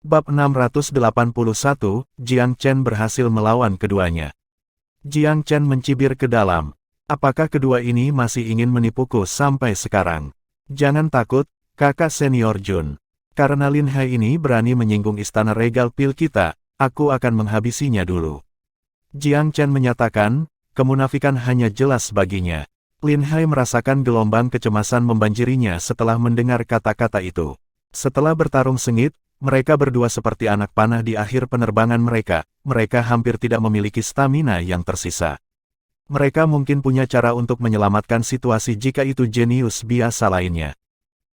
Bab 681, Jiang Chen berhasil melawan keduanya. Jiang Chen mencibir ke dalam. Apakah kedua ini masih ingin menipuku sampai sekarang? Jangan takut, kakak senior Jun. Karena Lin Hai ini berani menyinggung istana regal pil kita, aku akan menghabisinya dulu. Jiang Chen menyatakan, kemunafikan hanya jelas baginya. Lin Hai merasakan gelombang kecemasan membanjirinya setelah mendengar kata-kata itu. Setelah bertarung sengit, mereka berdua seperti anak panah di akhir penerbangan mereka hampir tidak memiliki stamina yang tersisa. Mereka mungkin punya cara untuk menyelamatkan situasi jika itu jenius biasa lainnya.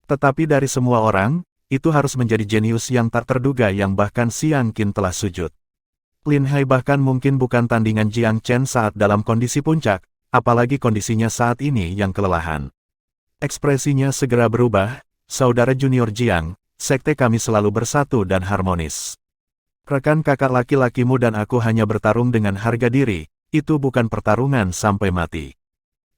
Tetapi dari semua orang, itu harus menjadi jenius yang tak terduga yang bahkan Xiang Qin telah sujud. Lin Hai bahkan mungkin bukan tandingan Jiang Chen saat dalam kondisi puncak, apalagi kondisinya saat ini yang kelelahan. Ekspresinya segera berubah, saudara junior Jiang, sekte kami selalu bersatu dan harmonis. Rekan kakak laki-lakimu dan aku hanya bertarung dengan harga diri, itu bukan pertarungan sampai mati.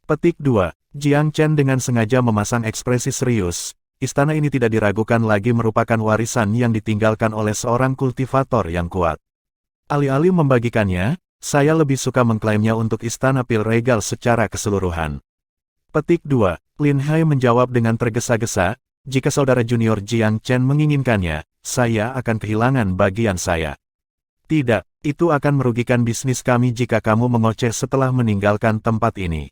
Petik 2. Jiang Chen dengan sengaja memasang ekspresi serius, istana ini tidak diragukan lagi merupakan warisan yang ditinggalkan oleh seorang kultivator yang kuat. Alih-alih membagikannya, saya lebih suka mengklaimnya untuk istana pil regal secara keseluruhan. Petik 2. Lin Hai menjawab dengan tergesa-gesa, jika saudara junior Jiang Chen menginginkannya, saya akan kehilangan bagian saya. Tidak, itu akan merugikan bisnis kami jika kamu mengoceh setelah meninggalkan tempat ini.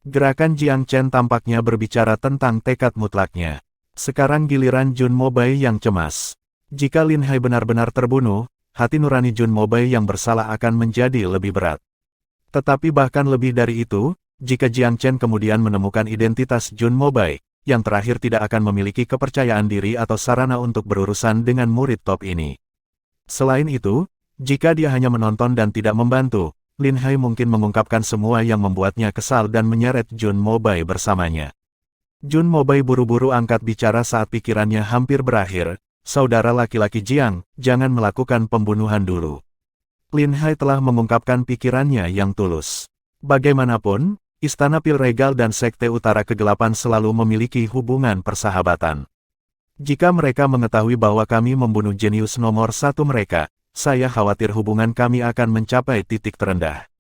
Gerakan Jiang Chen tampaknya berbicara tentang tekad mutlaknya. Sekarang giliran Jun Mobai yang cemas. Jika Lin Hai benar-benar terbunuh, hati nurani Jun Mobai yang bersalah akan menjadi lebih berat. Tetapi bahkan lebih dari itu, jika Jiang Chen kemudian menemukan identitas Jun Mobai, yang terakhir tidak akan memiliki kepercayaan diri atau sarana untuk berurusan dengan murid top ini. Selain itu, jika dia hanya menonton dan tidak membantu, Lin Hai mungkin mengungkapkan semua yang membuatnya kesal dan menyeret Jun Mobai bersamanya. Jun Mobai buru-buru angkat bicara saat pikirannya hampir berakhir, saudara laki-laki Jiang, jangan melakukan pembunuhan dulu. Lin Hai telah mengungkapkan pikirannya yang tulus. Bagaimanapun, Istana Pil Regal dan Sekte Utara Kegelapan selalu memiliki hubungan persahabatan. Jika mereka mengetahui bahwa kami membunuh jenius nomor satu mereka, saya khawatir hubungan kami akan mencapai titik terendah.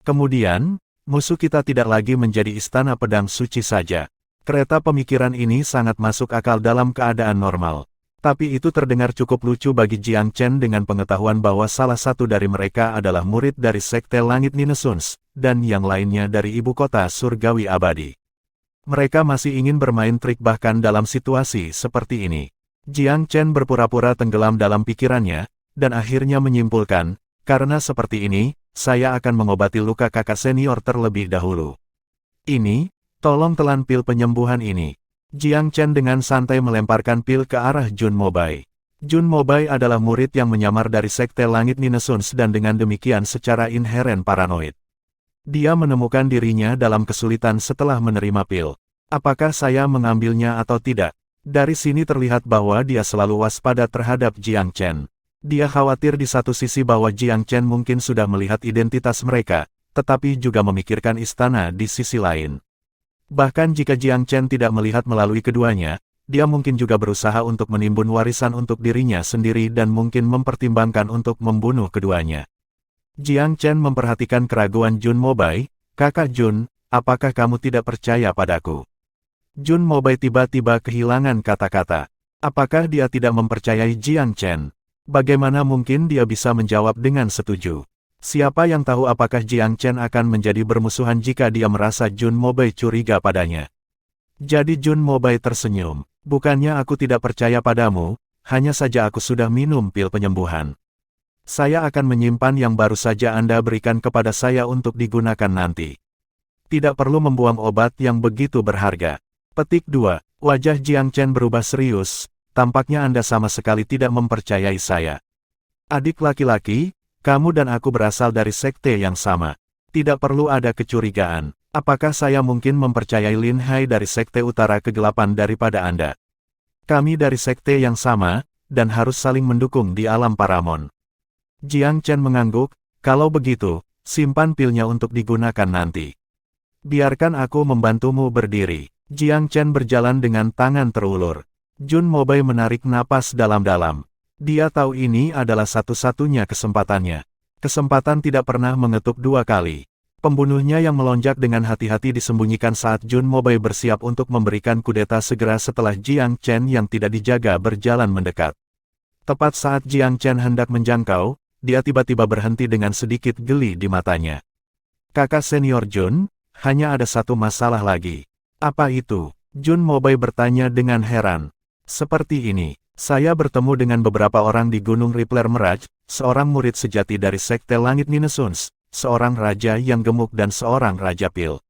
Kemudian, musuh kita tidak lagi menjadi Istana Pedang Suci saja. Kereta pemikiran ini sangat masuk akal dalam keadaan normal. Tapi itu terdengar cukup lucu bagi Jiang Chen dengan pengetahuan bahwa salah satu dari mereka adalah murid dari Sekte Langit Ninesuns, dan yang lainnya dari ibu kota surgawi abadi. Mereka masih ingin bermain trik bahkan dalam situasi seperti ini. Jiang Chen berpura-pura tenggelam dalam pikirannya, dan akhirnya menyimpulkan, karena seperti ini, saya akan mengobati luka kakak senior terlebih dahulu. Ini, tolong telan pil penyembuhan ini. Jiang Chen dengan santai melemparkan pil ke arah Jun Mobai. Jun Mobai adalah murid yang menyamar dari Sekte Langit Ninesuns dan dengan demikian secara inheren paranoid. Dia menemukan dirinya dalam kesulitan setelah menerima pil. Apakah saya mengambilnya atau tidak? Dari sini terlihat bahwa dia selalu waspada terhadap Jiang Chen. Dia khawatir di satu sisi bahwa Jiang Chen mungkin sudah melihat identitas mereka, tetapi juga memikirkan istana di sisi lain. Bahkan jika Jiang Chen tidak melihat melalui keduanya, dia mungkin juga berusaha untuk menimbun warisan untuk dirinya sendiri dan mungkin mempertimbangkan untuk membunuh keduanya. Jiang Chen memperhatikan keraguan Jun Mobai, kakak Jun, apakah kamu tidak percaya padaku? Jun Mobai tiba-tiba kehilangan kata-kata. Apakah dia tidak mempercayai Jiang Chen? Bagaimana mungkin dia bisa menjawab dengan setuju? Siapa yang tahu apakah Jiang Chen akan menjadi bermusuhan jika dia merasa Jun Mobai curiga padanya? Jadi Jun Mobai tersenyum. Bukannya aku tidak percaya padamu, hanya saja aku sudah minum pil penyembuhan. Saya akan menyimpan yang baru saja Anda berikan kepada saya untuk digunakan nanti. Tidak perlu membuang obat yang begitu berharga. Petik 2. Wajah Jiang Chen berubah serius, tampaknya Anda sama sekali tidak mempercayai saya. Adik laki-laki, kamu dan aku berasal dari sekte yang sama. Tidak perlu ada kecurigaan. Apakah saya mungkin mempercayai Lin Hai dari Sekte Utara Kegelapan daripada Anda? Kami dari sekte yang sama, dan harus saling mendukung di alam Paramon. Jiang Chen mengangguk, kalau begitu, simpan pilnya untuk digunakan nanti. Biarkan aku membantumu berdiri. Jiang Chen berjalan dengan tangan terulur. Jun Mobai menarik napas dalam-dalam. Dia tahu ini adalah satu-satunya kesempatannya. Kesempatan tidak pernah mengetuk dua kali. Pembunuhnya yang melonjak dengan hati-hati disembunyikan saat Jun Mobei bersiap untuk memberikan kudeta segera setelah Jiang Chen yang tidak dijaga berjalan mendekat. Tepat saat Jiang Chen hendak menjangkau, dia tiba-tiba berhenti dengan sedikit geli di matanya. Kakak senior Jun, hanya ada satu masalah lagi. Apa itu? Jun Mobei bertanya dengan heran. Seperti ini. Saya bertemu dengan beberapa orang di Gunung Rippler Mirage, seorang murid sejati dari Sekte Langit Ninesuns, seorang raja yang gemuk dan seorang raja pil.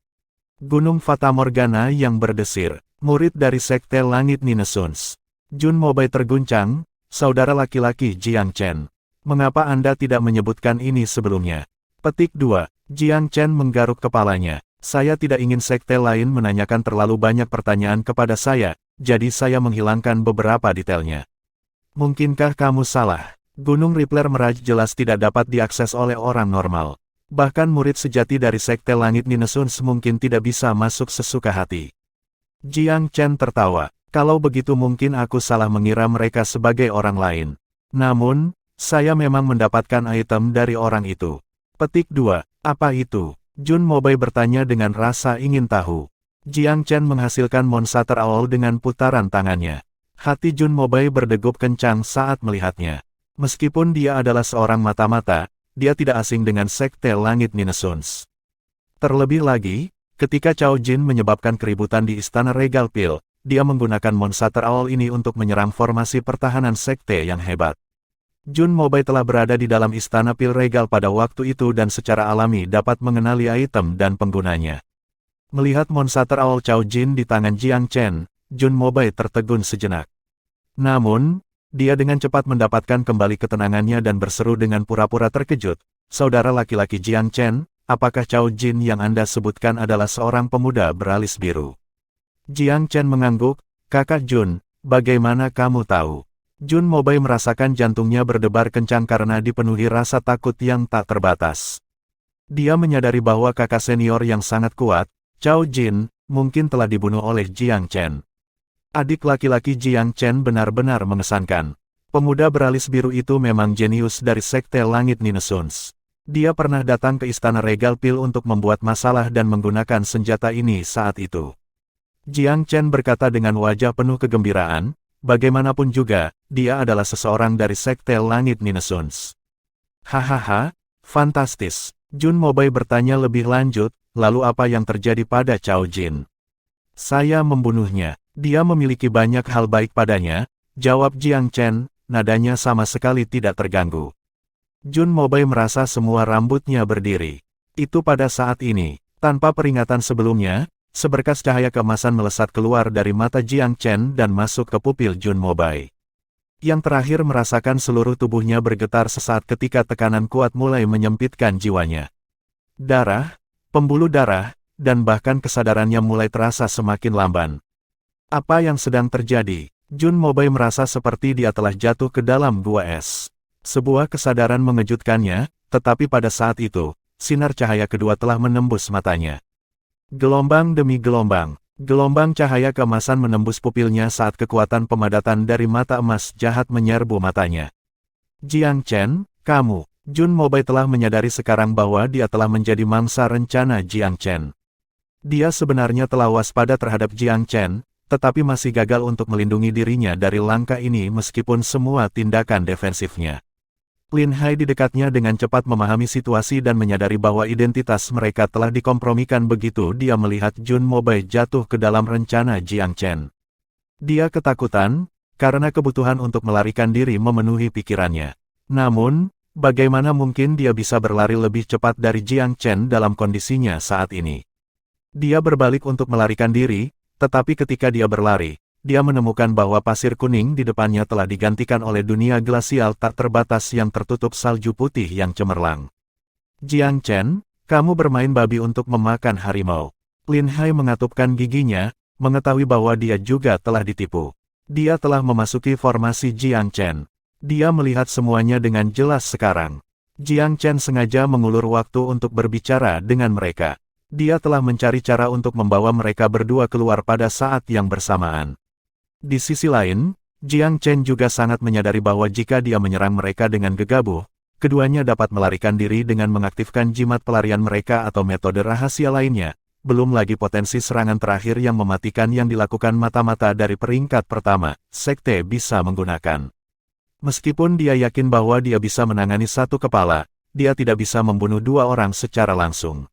Gunung Fata Morgana yang berdesir, murid dari Sekte Langit Ninesuns. Jun Mobei terguncang, saudara laki-laki Jiang Chen. Mengapa Anda tidak menyebutkan ini sebelumnya? Petik 2. Jiang Chen menggaruk kepalanya. Saya tidak ingin sekte lain menanyakan terlalu banyak pertanyaan kepada saya, jadi saya menghilangkan beberapa detailnya. Mungkinkah kamu salah? Gunung Rippler Mirage jelas tidak dapat diakses oleh orang normal. Bahkan murid sejati dari Sekte Langit Ninesuns mungkin tidak bisa masuk sesuka hati. Jiang Chen tertawa. Kalau begitu mungkin aku salah mengira mereka sebagai orang lain. Namun, saya memang mendapatkan item dari orang itu. Petik 2. Apa itu? Jun Mobei bertanya dengan rasa ingin tahu. Jiang Chen menghasilkan monster owl dengan putaran tangannya. Hati Jun Mobei berdegup kencang saat melihatnya. Meskipun dia adalah seorang mata-mata, dia tidak asing dengan Sekte Langit Ninesuns. Terlebih lagi, ketika Cao Jin menyebabkan keributan di Istana Regal Pil, dia menggunakan monster owl ini untuk menyerang formasi pertahanan sekte yang hebat. Jun Mobei telah berada di dalam Istana Pil Regal pada waktu itu dan secara alami dapat mengenali item dan penggunanya. Melihat monster owl Cao Jin di tangan Jiang Chen, Jun Mobei tertegun sejenak. Namun, dia dengan cepat mendapatkan kembali ketenangannya dan berseru dengan pura-pura terkejut, "Saudara laki-laki Jiang Chen, apakah Cao Jin yang Anda sebutkan adalah seorang pemuda beralis biru?" Jiang Chen mengangguk, "Kakak Jun, bagaimana kamu tahu?" Jun Mobei merasakan jantungnya berdebar kencang karena dipenuhi rasa takut yang tak terbatas. Dia menyadari bahwa kakak senior yang sangat kuat, Cao Jin, mungkin telah dibunuh oleh Jiang Chen. Adik laki-laki Jiang Chen benar-benar mengesankan. Pemuda beralis biru itu memang jenius dari Sekte Langit Ninesuns. Dia pernah datang ke Istana Regal Pil untuk membuat masalah dan menggunakan senjata ini saat itu. Jiang Chen berkata dengan wajah penuh kegembiraan, bagaimanapun juga, dia adalah seseorang dari Sekte Langit Ninesuns. Hahaha, fantastis. Jun Mobei bertanya lebih lanjut, lalu apa yang terjadi pada Cao Jin? Saya membunuhnya. Dia memiliki banyak hal baik padanya, jawab Jiang Chen, nadanya sama sekali tidak terganggu. Jun Mobei merasa semua rambutnya berdiri. Itu pada saat ini, tanpa peringatan sebelumnya, seberkas cahaya keemasan melesat keluar dari mata Jiang Chen dan masuk ke pupil Jun Mobei. Yang terakhir merasakan seluruh tubuhnya bergetar sesaat ketika tekanan kuat mulai menyempitkan jiwanya. Darah, pembuluh darah, dan bahkan kesadarannya mulai terasa semakin lamban. Apa yang sedang terjadi? Jun Mobei merasa seperti dia telah jatuh ke dalam gua es. Sebuah kesadaran mengejutkannya, tetapi pada saat itu, sinar cahaya kedua telah menembus matanya. Gelombang demi gelombang. Gelombang cahaya keemasan menembus pupilnya saat kekuatan pemadatan dari mata emas jahat menyerbu matanya. Jiang Chen, kamu. Jun Mobei telah menyadari sekarang bahwa dia telah menjadi mangsa rencana Jiang Chen. Dia sebenarnya telah waspada terhadap Jiang Chen, tetapi masih gagal untuk melindungi dirinya dari langkah ini meskipun semua tindakan defensifnya. Lin Hai di dekatnya dengan cepat memahami situasi dan menyadari bahwa identitas mereka telah dikompromikan begitu dia melihat Jun Mobei jatuh ke dalam rencana Jiang Chen. Dia ketakutan, karena kebutuhan untuk melarikan diri memenuhi pikirannya. Namun, bagaimana mungkin dia bisa berlari lebih cepat dari Jiang Chen dalam kondisinya saat ini? Dia berbalik untuk melarikan diri, tetapi ketika dia berlari, dia menemukan bahwa pasir kuning di depannya telah digantikan oleh dunia glasial tak terbatas yang tertutup salju putih yang cemerlang. Jiang Chen, kamu bermain babi untuk memakan harimau. Lin Hai mengatupkan giginya, mengetahui bahwa dia juga telah ditipu. Dia telah memasuki formasi Jiang Chen. Dia melihat semuanya dengan jelas sekarang. Jiang Chen sengaja mengulur waktu untuk berbicara dengan mereka. Dia telah mencari cara untuk membawa mereka berdua keluar pada saat yang bersamaan. Di sisi lain, Jiang Chen juga sangat menyadari bahwa jika dia menyerang mereka dengan gegabah, keduanya dapat melarikan diri dengan mengaktifkan jimat pelarian mereka atau metode rahasia lainnya, belum lagi potensi serangan terakhir yang mematikan yang dilakukan mata-mata dari peringkat pertama, sekte bisa menggunakan. Meskipun dia yakin bahwa dia bisa menangani satu kepala, dia tidak bisa membunuh dua orang secara langsung.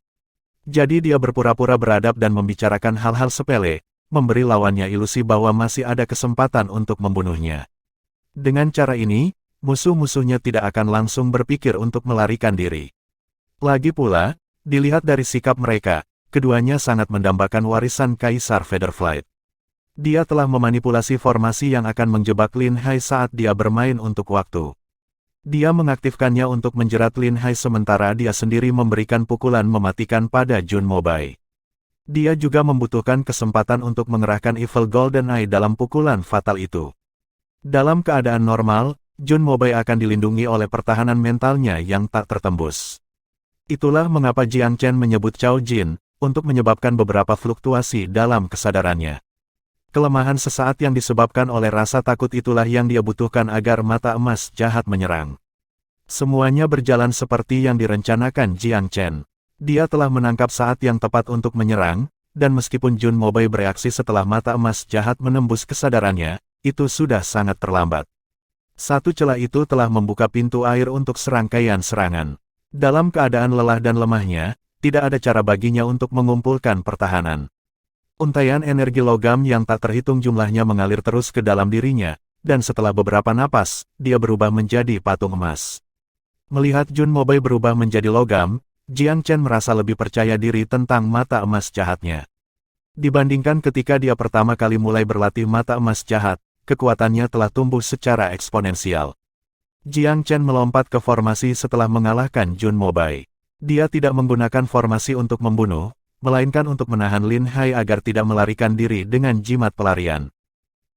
Jadi dia berpura-pura beradab dan membicarakan hal-hal sepele, memberi lawannya ilusi bahwa masih ada kesempatan untuk membunuhnya. Dengan cara ini, musuh-musuhnya tidak akan langsung berpikir untuk melarikan diri. Lagi pula, dilihat dari sikap mereka, keduanya sangat mendambakan warisan Kaisar Featherflight. Dia telah memanipulasi formasi yang akan menjebak Lin Hai saat dia bermain untuk waktu. Dia mengaktifkannya untuk menjerat Lin Hai sementara dia sendiri memberikan pukulan mematikan pada Jun Mobai. Dia juga membutuhkan kesempatan untuk mengerahkan Evil Golden Eye dalam pukulan fatal itu. Dalam keadaan normal, Jun Mobai akan dilindungi oleh pertahanan mentalnya yang tak tertembus. Itulah mengapa Jiang Chen menyebut Cao Jin, untuk menyebabkan beberapa fluktuasi dalam kesadarannya. Kelemahan sesaat yang disebabkan oleh rasa takut itulah yang dia butuhkan agar mata emas jahat menyerang. Semuanya berjalan seperti yang direncanakan Jiang Chen. Dia telah menangkap saat yang tepat untuk menyerang, dan meskipun Jun Mobai bereaksi setelah mata emas jahat menembus kesadarannya, itu sudah sangat terlambat. Satu celah itu telah membuka pintu air untuk serangkaian serangan. Dalam keadaan lelah dan lemahnya, tidak ada cara baginya untuk mengumpulkan pertahanan. Untaian energi logam yang tak terhitung jumlahnya mengalir terus ke dalam dirinya, dan setelah beberapa napas, dia berubah menjadi patung emas. Melihat Jun Mobai berubah menjadi logam, Jiang Chen merasa lebih percaya diri tentang mata emas jahatnya. Dibandingkan ketika dia pertama kali mulai berlatih mata emas jahat, kekuatannya telah tumbuh secara eksponensial. Jiang Chen melompat ke formasi setelah mengalahkan Jun Mobai. Dia tidak menggunakan formasi untuk membunuh, melainkan untuk menahan Lin Hai agar tidak melarikan diri dengan jimat pelarian.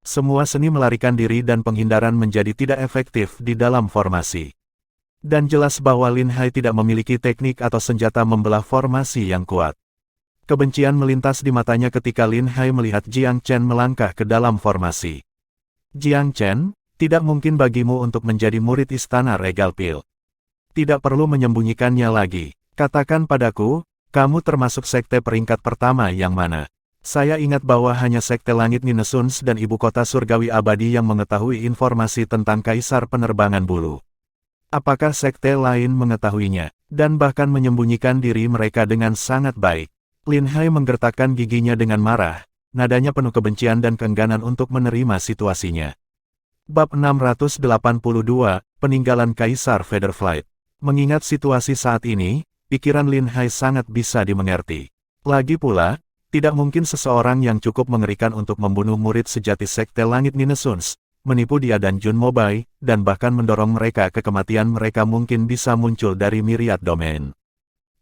Semua seni melarikan diri dan penghindaran menjadi tidak efektif di dalam formasi. Dan jelas bahwa Lin Hai tidak memiliki teknik atau senjata membelah formasi yang kuat. Kebencian melintas di matanya ketika Lin Hai melihat Jiang Chen melangkah ke dalam formasi. Jiang Chen, tidak mungkin bagimu untuk menjadi murid Istana Regal Pil. Tidak perlu menyembunyikannya lagi. Katakan padaku, kamu termasuk sekte peringkat pertama yang mana? Saya ingat bahwa hanya sekte Langit Ninesuns dan Ibu Kota Surgawi Abadi yang mengetahui informasi tentang Kaisar Penerbangan Bulu. Apakah sekte lain mengetahuinya, dan bahkan menyembunyikan diri mereka dengan sangat baik? Lin Hai menggertakkan giginya dengan marah, nadanya penuh kebencian dan keengganan untuk menerima situasinya. Bab 682, Peninggalan Kaisar Featherflight. Mengingat situasi saat ini, pikiran Lin Hai sangat bisa dimengerti. Lagi pula, tidak mungkin seseorang yang cukup mengerikan untuk membunuh murid sejati sekte Langit Ninesuns, menipu dia dan Jun Mobai, dan bahkan mendorong mereka ke kematian mereka mungkin bisa muncul dari Myriad Domain.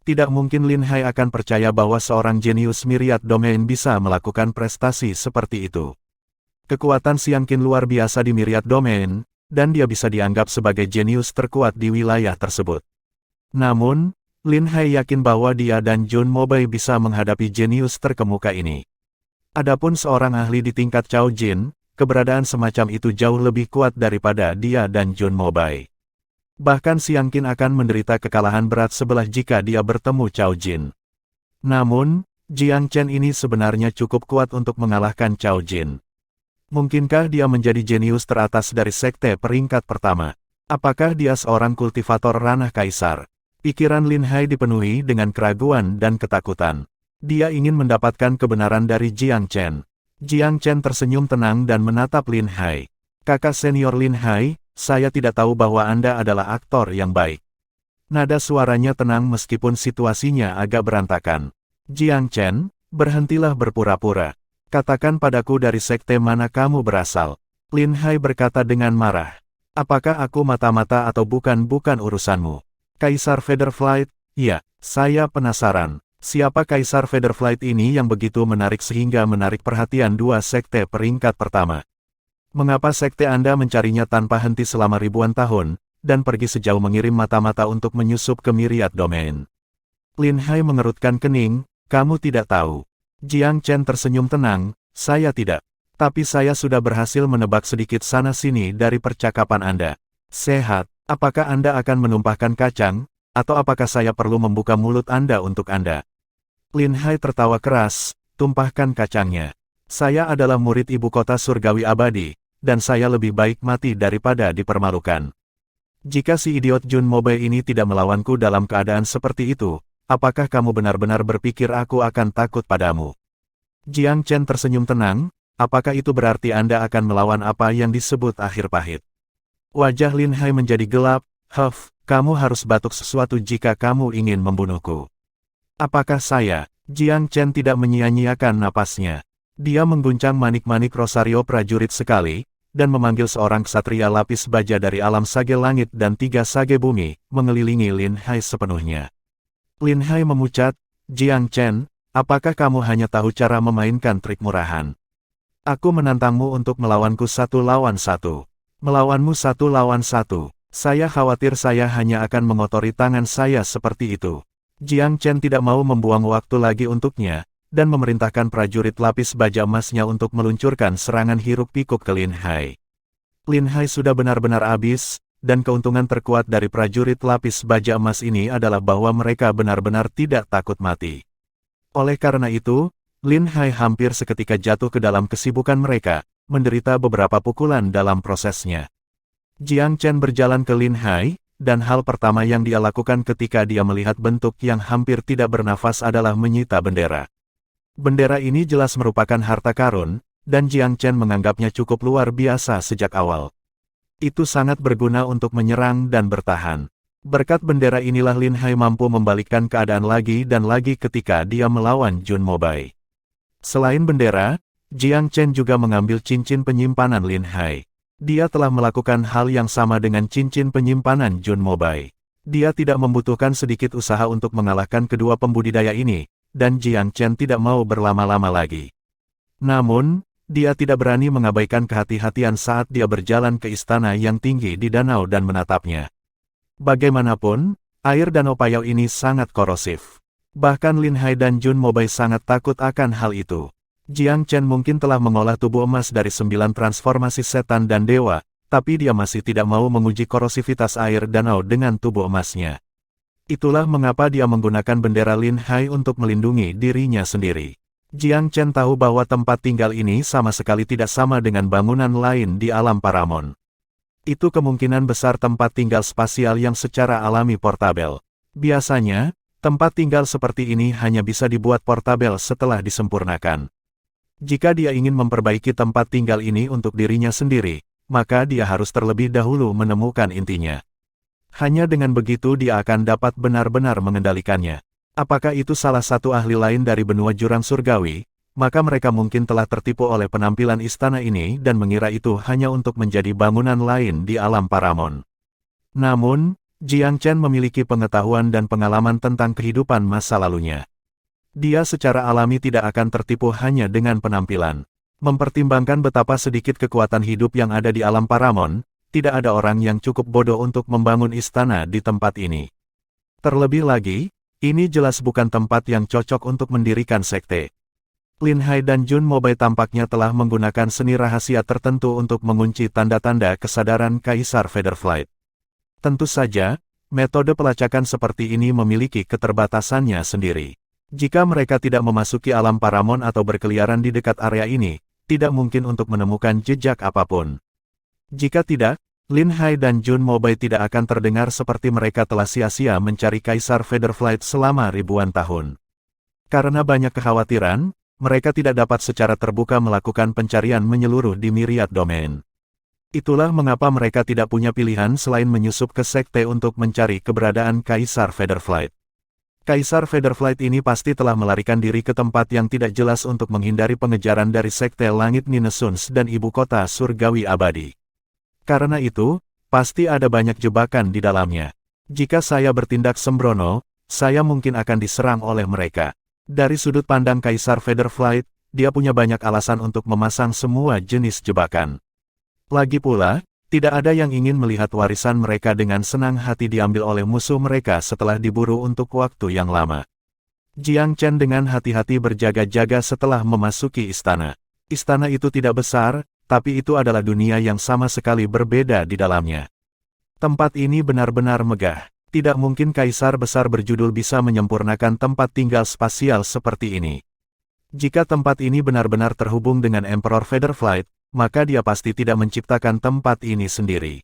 Tidak mungkin Lin Hai akan percaya bahwa seorang jenius Myriad Domain bisa melakukan prestasi seperti itu. Kekuatan Xiang Qin luar biasa di Myriad Domain, dan dia bisa dianggap sebagai jenius terkuat di wilayah tersebut. Namun, Lin Hai yakin bahwa dia dan Jun Mobai bisa menghadapi jenius terkemuka ini. Adapun seorang ahli di tingkat Cao Jin, keberadaan semacam itu jauh lebih kuat daripada dia dan Jun Mobai. Bahkan Xiang Qin akan menderita kekalahan berat sebelah jika dia bertemu Cao Jin. Namun, Jiang Chen ini sebenarnya cukup kuat untuk mengalahkan Cao Jin. Mungkinkah dia menjadi jenius teratas dari sekte peringkat pertama? Apakah dia seorang kultivator ranah kaisar? Pikiran Lin Hai dipenuhi dengan keraguan dan ketakutan. Dia ingin mendapatkan kebenaran dari Jiang Chen. Jiang Chen tersenyum tenang dan menatap Lin Hai. Kakak senior Lin Hai, saya tidak tahu bahwa Anda adalah aktor yang baik. Nada suaranya tenang meskipun situasinya agak berantakan. Jiang Chen, berhentilah berpura-pura. Katakan padaku dari sekte mana kamu berasal. Lin Hai berkata dengan marah. Apakah aku mata-mata atau bukan urusanmu? Kaisar Featherflight, ya, saya penasaran. Siapa Kaisar Featherflight ini yang begitu menarik sehingga menarik perhatian dua sekte peringkat pertama? Mengapa sekte Anda mencarinya tanpa henti selama ribuan tahun, dan pergi sejauh mengirim mata-mata untuk menyusup ke Myriad Domain? Lin Hai mengerutkan kening, kamu tidak tahu. Jiang Chen tersenyum tenang, saya tidak. Tapi saya sudah berhasil menebak sedikit sana-sini dari percakapan Anda. Sehat, apakah Anda akan menumpahkan kacang, atau apakah saya perlu membuka mulut Anda untuk Anda? Lin Hai tertawa keras, tumpahkan kacangnya. Saya adalah murid ibu kota surgawi abadi, dan saya lebih baik mati daripada dipermalukan. Jika si idiot Jun Mobile ini tidak melawanku dalam keadaan seperti itu, apakah kamu benar-benar berpikir aku akan takut padamu? Jiang Chen tersenyum tenang, apakah itu berarti Anda akan melawan apa yang disebut akhir pahit? Wajah Lin Hai menjadi gelap, kamu harus batuk sesuatu jika kamu ingin membunuhku. Apakah saya? Jiang Chen tidak menyia-nyiakan napasnya. Dia mengguncang manik-manik rosario prajurit sekali, dan memanggil seorang ksatria lapis baja dari alam sage langit dan 3 sage bumi, mengelilingi Lin Hai sepenuhnya. Lin Hai memucat, Jiang Chen, apakah kamu hanya tahu cara memainkan trik murahan? Aku menantangmu untuk melawanku 1 lawan 1. Melawanmu 1 lawan 1. Saya khawatir saya hanya akan mengotori tangan saya seperti itu. Jiang Chen tidak mau membuang waktu lagi untuknya, dan memerintahkan prajurit lapis baja emasnya untuk meluncurkan serangan hiruk-pikuk ke Lin Hai. Lin Hai sudah benar-benar habis, dan keuntungan terkuat dari prajurit lapis baja emas ini adalah bahwa mereka benar-benar tidak takut mati. Oleh karena itu, Lin Hai hampir seketika jatuh ke dalam kesibukan mereka, menderita beberapa pukulan dalam prosesnya. Jiang Chen berjalan ke Lin Hai, dan hal pertama yang dia lakukan ketika dia melihat bentuk yang hampir tidak bernafas adalah menyita bendera. Bendera ini jelas merupakan harta karun, dan Jiang Chen menganggapnya cukup luar biasa sejak awal. Itu sangat berguna untuk menyerang dan bertahan. Berkat bendera inilah Lin Hai mampu membalikkan keadaan lagi dan lagi ketika dia melawan Jun Mobile. Selain bendera, Jiang Chen juga mengambil cincin penyimpanan Lin Hai. Dia telah melakukan hal yang sama dengan cincin penyimpanan Jun Mobile. Dia tidak membutuhkan sedikit usaha untuk mengalahkan kedua pembudidaya ini, dan Jiang Chen tidak mau berlama-lama lagi. Namun, dia tidak berani mengabaikan kehati-hatian saat dia berjalan ke istana yang tinggi di danau dan menatapnya. Bagaimanapun, air danau payau ini sangat korosif. Bahkan Lin Hai dan Jun Mobile sangat takut akan hal itu. Jiang Chen mungkin telah mengolah tubuh emas dari 9 transformasi setan dan dewa, tapi dia masih tidak mau menguji korosivitas air danau dengan tubuh emasnya. Itulah mengapa dia menggunakan bendera Lin Hai untuk melindungi dirinya sendiri. Jiang Chen tahu bahwa tempat tinggal ini sama sekali tidak sama dengan bangunan lain di alam Paramon. Itu kemungkinan besar tempat tinggal spasial yang secara alami portabel. Biasanya, tempat tinggal seperti ini hanya bisa dibuat portabel setelah disempurnakan. Jika dia ingin memperbaiki tempat tinggal ini untuk dirinya sendiri, maka dia harus terlebih dahulu menemukan intinya. Hanya dengan begitu dia akan dapat benar-benar mengendalikannya. Apakah itu salah satu ahli lain dari benua jurang surgawi? Maka mereka mungkin telah tertipu oleh penampilan istana ini dan mengira itu hanya untuk menjadi bangunan lain di alam Paramon. Namun, Jiang Chen memiliki pengetahuan dan pengalaman tentang kehidupan masa lalunya. Dia secara alami tidak akan tertipu hanya dengan penampilan. Mempertimbangkan betapa sedikit kekuatan hidup yang ada di alam Paramon, tidak ada orang yang cukup bodoh untuk membangun istana di tempat ini. Terlebih lagi, ini jelas bukan tempat yang cocok untuk mendirikan sekte. Lin Hai dan Jun Mobile tampaknya telah menggunakan seni rahasia tertentu untuk mengunci tanda-tanda kesadaran Kaisar Featherflight. Tentu saja, metode pelacakan seperti ini memiliki keterbatasannya sendiri. Jika mereka tidak memasuki alam Paramon atau berkeliaran di dekat area ini, tidak mungkin untuk menemukan jejak apapun. Jika tidak, Lin Hai dan Jun Mobile tidak akan terdengar seperti mereka telah sia-sia mencari Kaisar Featherflight selama ribuan tahun. Karena banyak kekhawatiran, mereka tidak dapat secara terbuka melakukan pencarian menyeluruh di myriad domain. Itulah mengapa mereka tidak punya pilihan selain menyusup ke sekte untuk mencari keberadaan Kaisar Featherflight. Kaisar Featherflight ini pasti telah melarikan diri ke tempat yang tidak jelas untuk menghindari pengejaran dari sekte Langit Ninesuns dan ibu kota surgawi abadi. Karena itu, pasti ada banyak jebakan di dalamnya. Jika saya bertindak sembrono, saya mungkin akan diserang oleh mereka. Dari sudut pandang Kaisar Featherflight, dia punya banyak alasan untuk memasang semua jenis jebakan. Lagi pula, tidak ada yang ingin melihat warisan mereka dengan senang hati diambil oleh musuh mereka setelah diburu untuk waktu yang lama. Jiang Chen dengan hati-hati berjaga-jaga setelah memasuki istana. Istana itu tidak besar, tapi itu adalah dunia yang sama sekali berbeda di dalamnya. Tempat ini benar-benar megah. Tidak mungkin kaisar besar berjudul bisa menyempurnakan tempat tinggal spasial seperti ini. Jika tempat ini benar-benar terhubung dengan Emperor Featherflight, maka dia pasti tidak menciptakan tempat ini sendiri.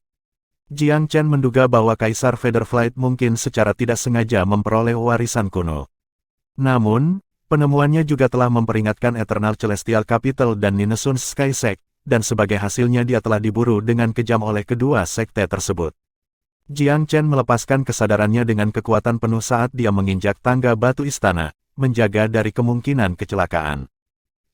Jiang Chen menduga bahwa Kaisar Featherflight mungkin secara tidak sengaja memperoleh warisan kuno. Namun, penemuannya juga telah memperingatkan Eternal Celestial Capital dan Ninesun Sky Sect, dan sebagai hasilnya dia telah diburu dengan kejam oleh kedua sekte tersebut. Jiang Chen melepaskan kesadarannya dengan kekuatan penuh saat dia menginjak tangga batu istana, menjaga dari kemungkinan kecelakaan.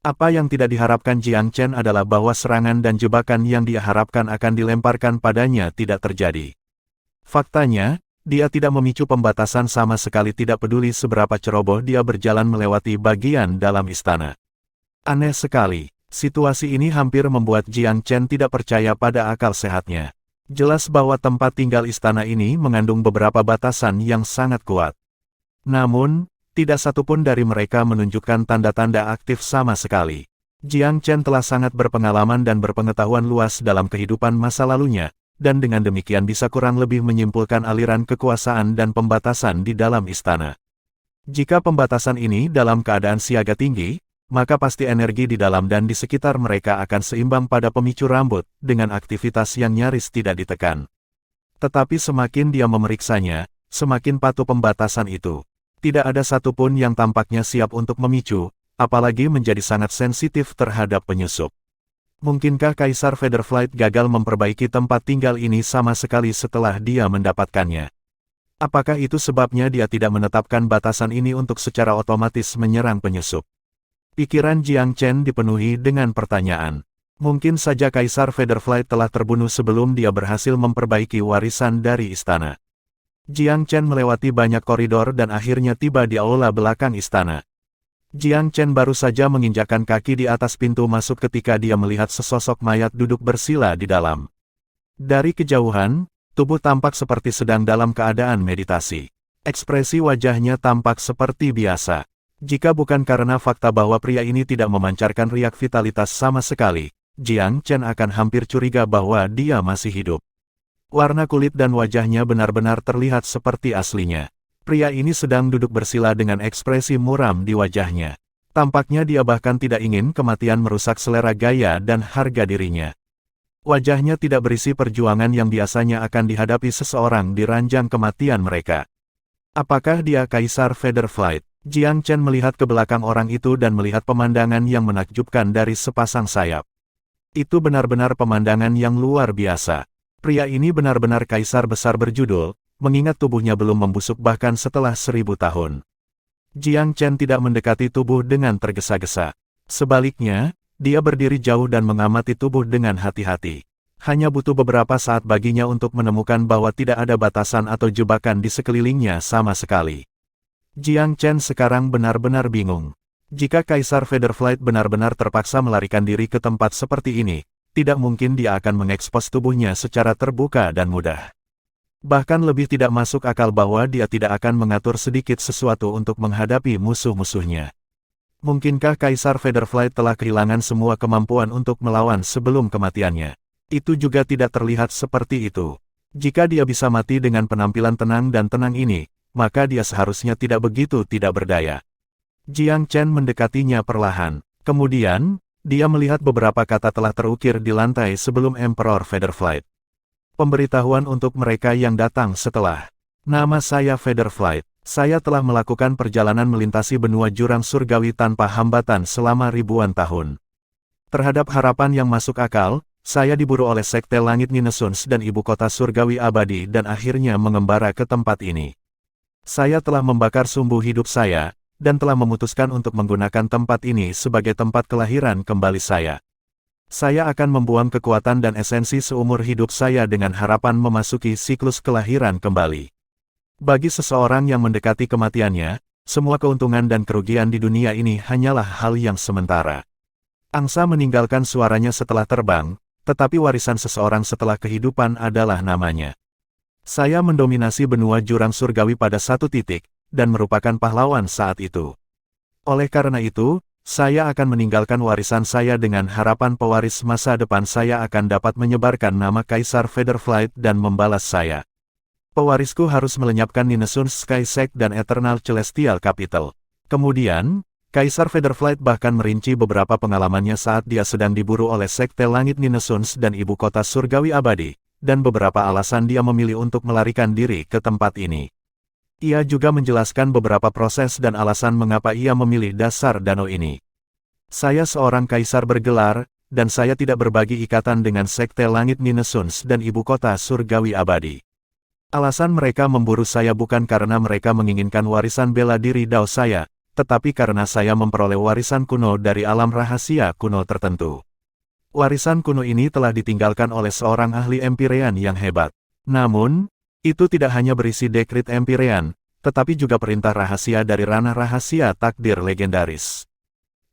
Apa yang tidak diharapkan Jiang Chen adalah bahwa serangan dan jebakan yang dia harapkan akan dilemparkan padanya tidak terjadi. Faktanya, dia tidak memicu pembatasan sama sekali, tidak peduli seberapa ceroboh dia berjalan melewati bagian dalam istana. Aneh sekali. Situasi ini hampir membuat Jiang Chen tidak percaya pada akal sehatnya. Jelas bahwa tempat tinggal istana ini mengandung beberapa batasan yang sangat kuat. Namun, tidak satupun dari mereka menunjukkan tanda-tanda aktif sama sekali. Jiang Chen telah sangat berpengalaman dan berpengetahuan luas dalam kehidupan masa lalunya, dan dengan demikian bisa kurang lebih menyimpulkan aliran kekuasaan dan pembatasan di dalam istana. Jika pembatasan ini dalam keadaan siaga tinggi, maka pasti energi di dalam dan di sekitar mereka akan seimbang pada pemicu rambut, dengan aktivitas yang nyaris tidak ditekan. Tetapi semakin dia memeriksanya, semakin patuh pembatasan itu. Tidak ada satupun yang tampaknya siap untuk memicu, apalagi menjadi sangat sensitif terhadap penyusup. Mungkinkah Kaisar Featherflight gagal memperbaiki tempat tinggal ini sama sekali setelah dia mendapatkannya? Apakah itu sebabnya dia tidak menetapkan batasan ini untuk secara otomatis menyerang penyusup? Pikiran Jiang Chen dipenuhi dengan pertanyaan. Mungkin saja Kaisar Featherflight telah terbunuh sebelum dia berhasil memperbaiki warisan dari istana. Jiang Chen melewati banyak koridor dan akhirnya tiba di aula belakang istana. Jiang Chen baru saja menginjakkan kaki di atas pintu masuk ketika dia melihat sesosok mayat duduk bersila di dalam. Dari kejauhan, tubuh tampak seperti sedang dalam keadaan meditasi. Ekspresi wajahnya tampak seperti biasa. Jika bukan karena fakta bahwa pria ini tidak memancarkan riak vitalitas sama sekali, Jiang Chen akan hampir curiga bahwa dia masih hidup. Warna kulit dan wajahnya benar-benar terlihat seperti aslinya. Pria ini sedang duduk bersila dengan ekspresi muram di wajahnya. Tampaknya dia bahkan tidak ingin kematian merusak selera gaya dan harga dirinya. Wajahnya tidak berisi perjuangan yang biasanya akan dihadapi seseorang di ranjang kematian mereka. Apakah dia Kaisar Featherflight? Jiang Chen melihat ke belakang orang itu dan melihat pemandangan yang menakjubkan dari sepasang sayap. Itu benar-benar pemandangan yang luar biasa. Pria ini benar-benar kaisar besar berjudul, mengingat tubuhnya belum membusuk bahkan setelah 1000 tahun. Jiang Chen tidak mendekati tubuh dengan tergesa-gesa. Sebaliknya, dia berdiri jauh dan mengamati tubuh dengan hati-hati. Hanya butuh beberapa saat baginya untuk menemukan bahwa tidak ada batasan atau jebakan di sekelilingnya sama sekali. Jiang Chen sekarang benar-benar bingung. Jika Kaisar Featherflight benar-benar terpaksa melarikan diri ke tempat seperti ini, tidak mungkin dia akan mengekspos tubuhnya secara terbuka dan mudah. Bahkan lebih tidak masuk akal bahwa dia tidak akan mengatur sedikit sesuatu untuk menghadapi musuh-musuhnya. Mungkinkah Kaisar Featherflight telah kehilangan semua kemampuan untuk melawan sebelum kematiannya? Itu juga tidak terlihat seperti itu. Jika dia bisa mati dengan penampilan tenang dan tenang ini, maka dia seharusnya tidak begitu tidak berdaya. Jiang Chen mendekatinya perlahan. Kemudian, dia melihat beberapa kata telah terukir di lantai sebelum Emperor Featherflight. Pemberitahuan untuk mereka yang datang setelah. Nama saya Featherflight. Saya telah melakukan perjalanan melintasi benua jurang surgawi tanpa hambatan selama ribuan tahun. Terhadap harapan yang masuk akal, saya diburu oleh Sekte Langit Ninesuns dan Ibu Kota Surgawi Abadi dan akhirnya mengembara ke tempat ini. Saya telah membakar sumbu hidup saya, dan telah memutuskan untuk menggunakan tempat ini sebagai tempat kelahiran kembali saya. Saya akan membuang kekuatan dan esensi seumur hidup saya dengan harapan memasuki siklus kelahiran kembali. Bagi seseorang yang mendekati kematiannya, semua keuntungan dan kerugian di dunia ini hanyalah hal yang sementara. Angsa meninggalkan suaranya setelah terbang, tetapi warisan seseorang setelah kehidupan adalah namanya. Saya mendominasi benua jurang surgawi pada satu titik, dan merupakan pahlawan saat itu. Oleh karena itu, Saya akan meninggalkan warisan saya dengan harapan pewaris masa depan saya akan dapat menyebarkan nama Kaisar Featherflight dan membalas saya. Pewarisku harus melenyapkan Ninesun's Sky Sect dan Eternal Celestial Capital. Kemudian, Kaisar Featherflight bahkan merinci beberapa pengalamannya saat dia sedang diburu oleh Sekte Langit Ninesuns dan Ibu Kota Surgawi Abadi, dan beberapa alasan dia memilih untuk melarikan diri ke tempat ini. Ia juga menjelaskan beberapa proses dan alasan mengapa ia memilih dasar danau ini. Saya seorang kaisar bergelar, dan saya tidak berbagi ikatan dengan Sekte Langit Ninesuns dan Ibu Kota Surgawi Abadi. Alasan mereka memburu saya bukan karena mereka menginginkan warisan bela diri dao saya, tetapi karena saya memperoleh warisan kuno dari alam rahasia kuno tertentu. Warisan kuno ini telah ditinggalkan oleh seorang ahli Empyrean yang hebat. Namun, itu tidak hanya berisi dekrit Empyrean, tetapi juga perintah rahasia dari ranah rahasia takdir legendaris.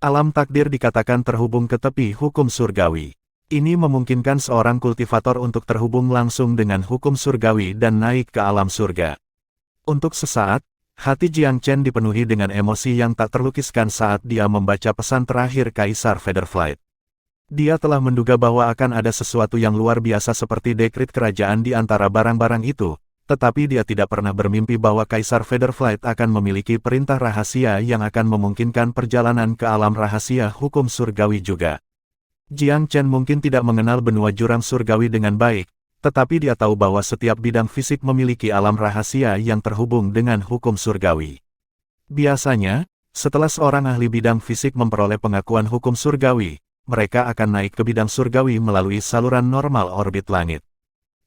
Alam takdir dikatakan terhubung ke tepi hukum surgawi. Ini memungkinkan seorang kultivator untuk terhubung langsung dengan hukum surgawi dan naik ke alam surga. Untuk sesaat, hati Jiang Chen dipenuhi dengan emosi yang tak terlukiskan saat dia membaca pesan terakhir Kaisar Featherflight. Dia telah menduga bahwa akan ada sesuatu yang luar biasa seperti dekrit kerajaan di antara barang-barang itu, tetapi dia tidak pernah bermimpi bahwa Kaisar Featherflight akan memiliki perintah rahasia yang akan memungkinkan perjalanan ke alam rahasia hukum surgawi juga. Jiang Chen mungkin tidak mengenal benua jurang surgawi dengan baik, tetapi dia tahu bahwa setiap bidang fisik memiliki alam rahasia yang terhubung dengan hukum surgawi. Biasanya, setelah seorang ahli bidang fisik memperoleh pengakuan hukum surgawi, mereka akan naik ke bidang surgawi melalui saluran normal orbit langit.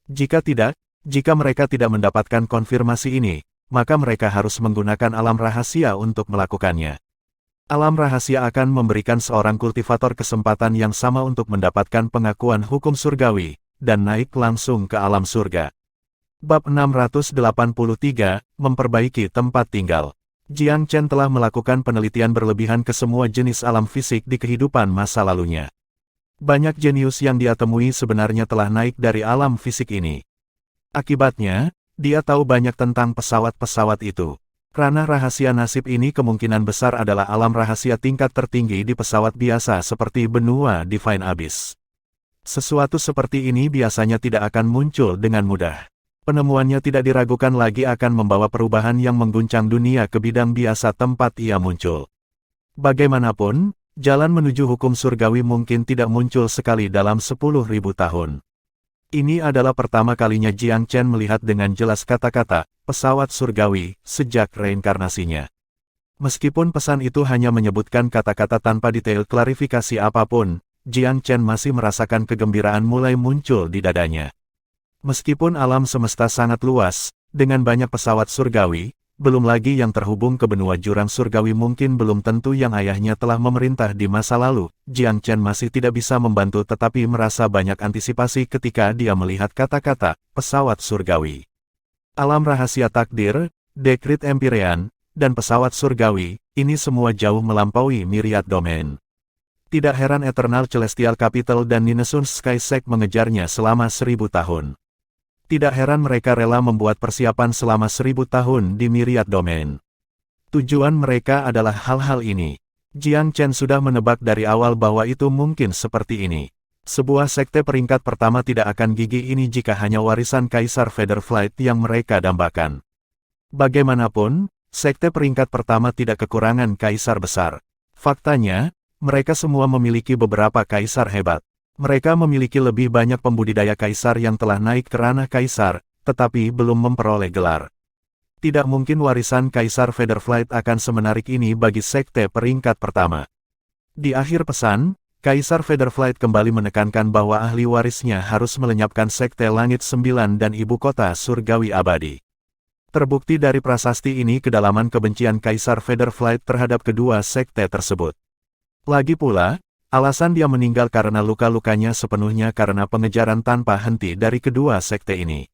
Jika mereka tidak mendapatkan konfirmasi ini, maka mereka harus menggunakan alam rahasia untuk melakukannya. Alam rahasia akan memberikan seorang kultivator kesempatan yang sama untuk mendapatkan pengakuan hukum surgawi, dan naik langsung ke alam surga. Bab 683, Memperbaiki Tempat Tinggal. Jiang Chen telah melakukan penelitian berlebihan ke semua jenis alam fisik di kehidupan masa lalunya. Banyak jenius yang dia temui sebenarnya telah naik dari alam fisik ini. Akibatnya, dia tahu banyak tentang pesawat-pesawat itu. Ranah rahasia nasib ini kemungkinan besar adalah alam rahasia tingkat tertinggi di pesawat biasa seperti benua Divine Abyss. Sesuatu seperti ini biasanya tidak akan muncul dengan mudah. Penemuannya tidak diragukan lagi akan membawa perubahan yang mengguncang dunia ke bidang biasa tempat ia muncul. Bagaimanapun, jalan menuju hukum surgawi mungkin tidak muncul sekali dalam 10.000 tahun. Ini adalah pertama kalinya Jiang Chen melihat dengan jelas kata-kata, pesawat surgawi, sejak reinkarnasinya. Meskipun pesan itu hanya menyebutkan kata-kata tanpa detail klarifikasi apapun, Jiang Chen masih merasakan kegembiraan mulai muncul di dadanya. Meskipun alam semesta sangat luas, dengan banyak pesawat surgawi, belum lagi yang terhubung ke benua jurang surgawi mungkin belum tentu yang ayahnya telah memerintah di masa lalu, Jiang Chen masih tidak bisa membantu tetapi merasa banyak antisipasi ketika dia melihat kata-kata, pesawat surgawi. Alam rahasia takdir, dekrit Empyrean, dan pesawat surgawi, ini semua jauh melampaui myriad domain. Tidak heran Eternal Celestial Capital dan Ninesun's Sky Sect mengejarnya selama 1000 tahun. Tidak heran mereka rela membuat persiapan selama 1000 tahun di myriad domain. Tujuan mereka adalah hal-hal ini. Jiang Chen sudah menebak dari awal bahwa itu mungkin seperti ini. Sebuah sekte peringkat pertama tidak akan gigih ini jika hanya warisan Kaisar Featherflight yang mereka dambakan. Bagaimanapun, sekte peringkat pertama tidak kekurangan kaisar besar. Faktanya, mereka semua memiliki beberapa kaisar hebat. Mereka memiliki lebih banyak pembudidaya kaisar yang telah naik ke ranah kaisar, tetapi belum memperoleh gelar. Tidak mungkin warisan Kaisar Featherflight akan semenarik ini bagi sekte peringkat pertama. Di akhir pesan, Kaisar Featherflight kembali menekankan bahwa ahli warisnya harus melenyapkan Sekte Langit 9 dan Ibu Kota Surgawi Abadi. Terbukti dari prasasti ini kedalaman kebencian Kaisar Featherflight terhadap kedua sekte tersebut. Lagi pula, alasan dia meninggal karena luka-lukanya sepenuhnya karena pengejaran tanpa henti dari kedua sekte ini.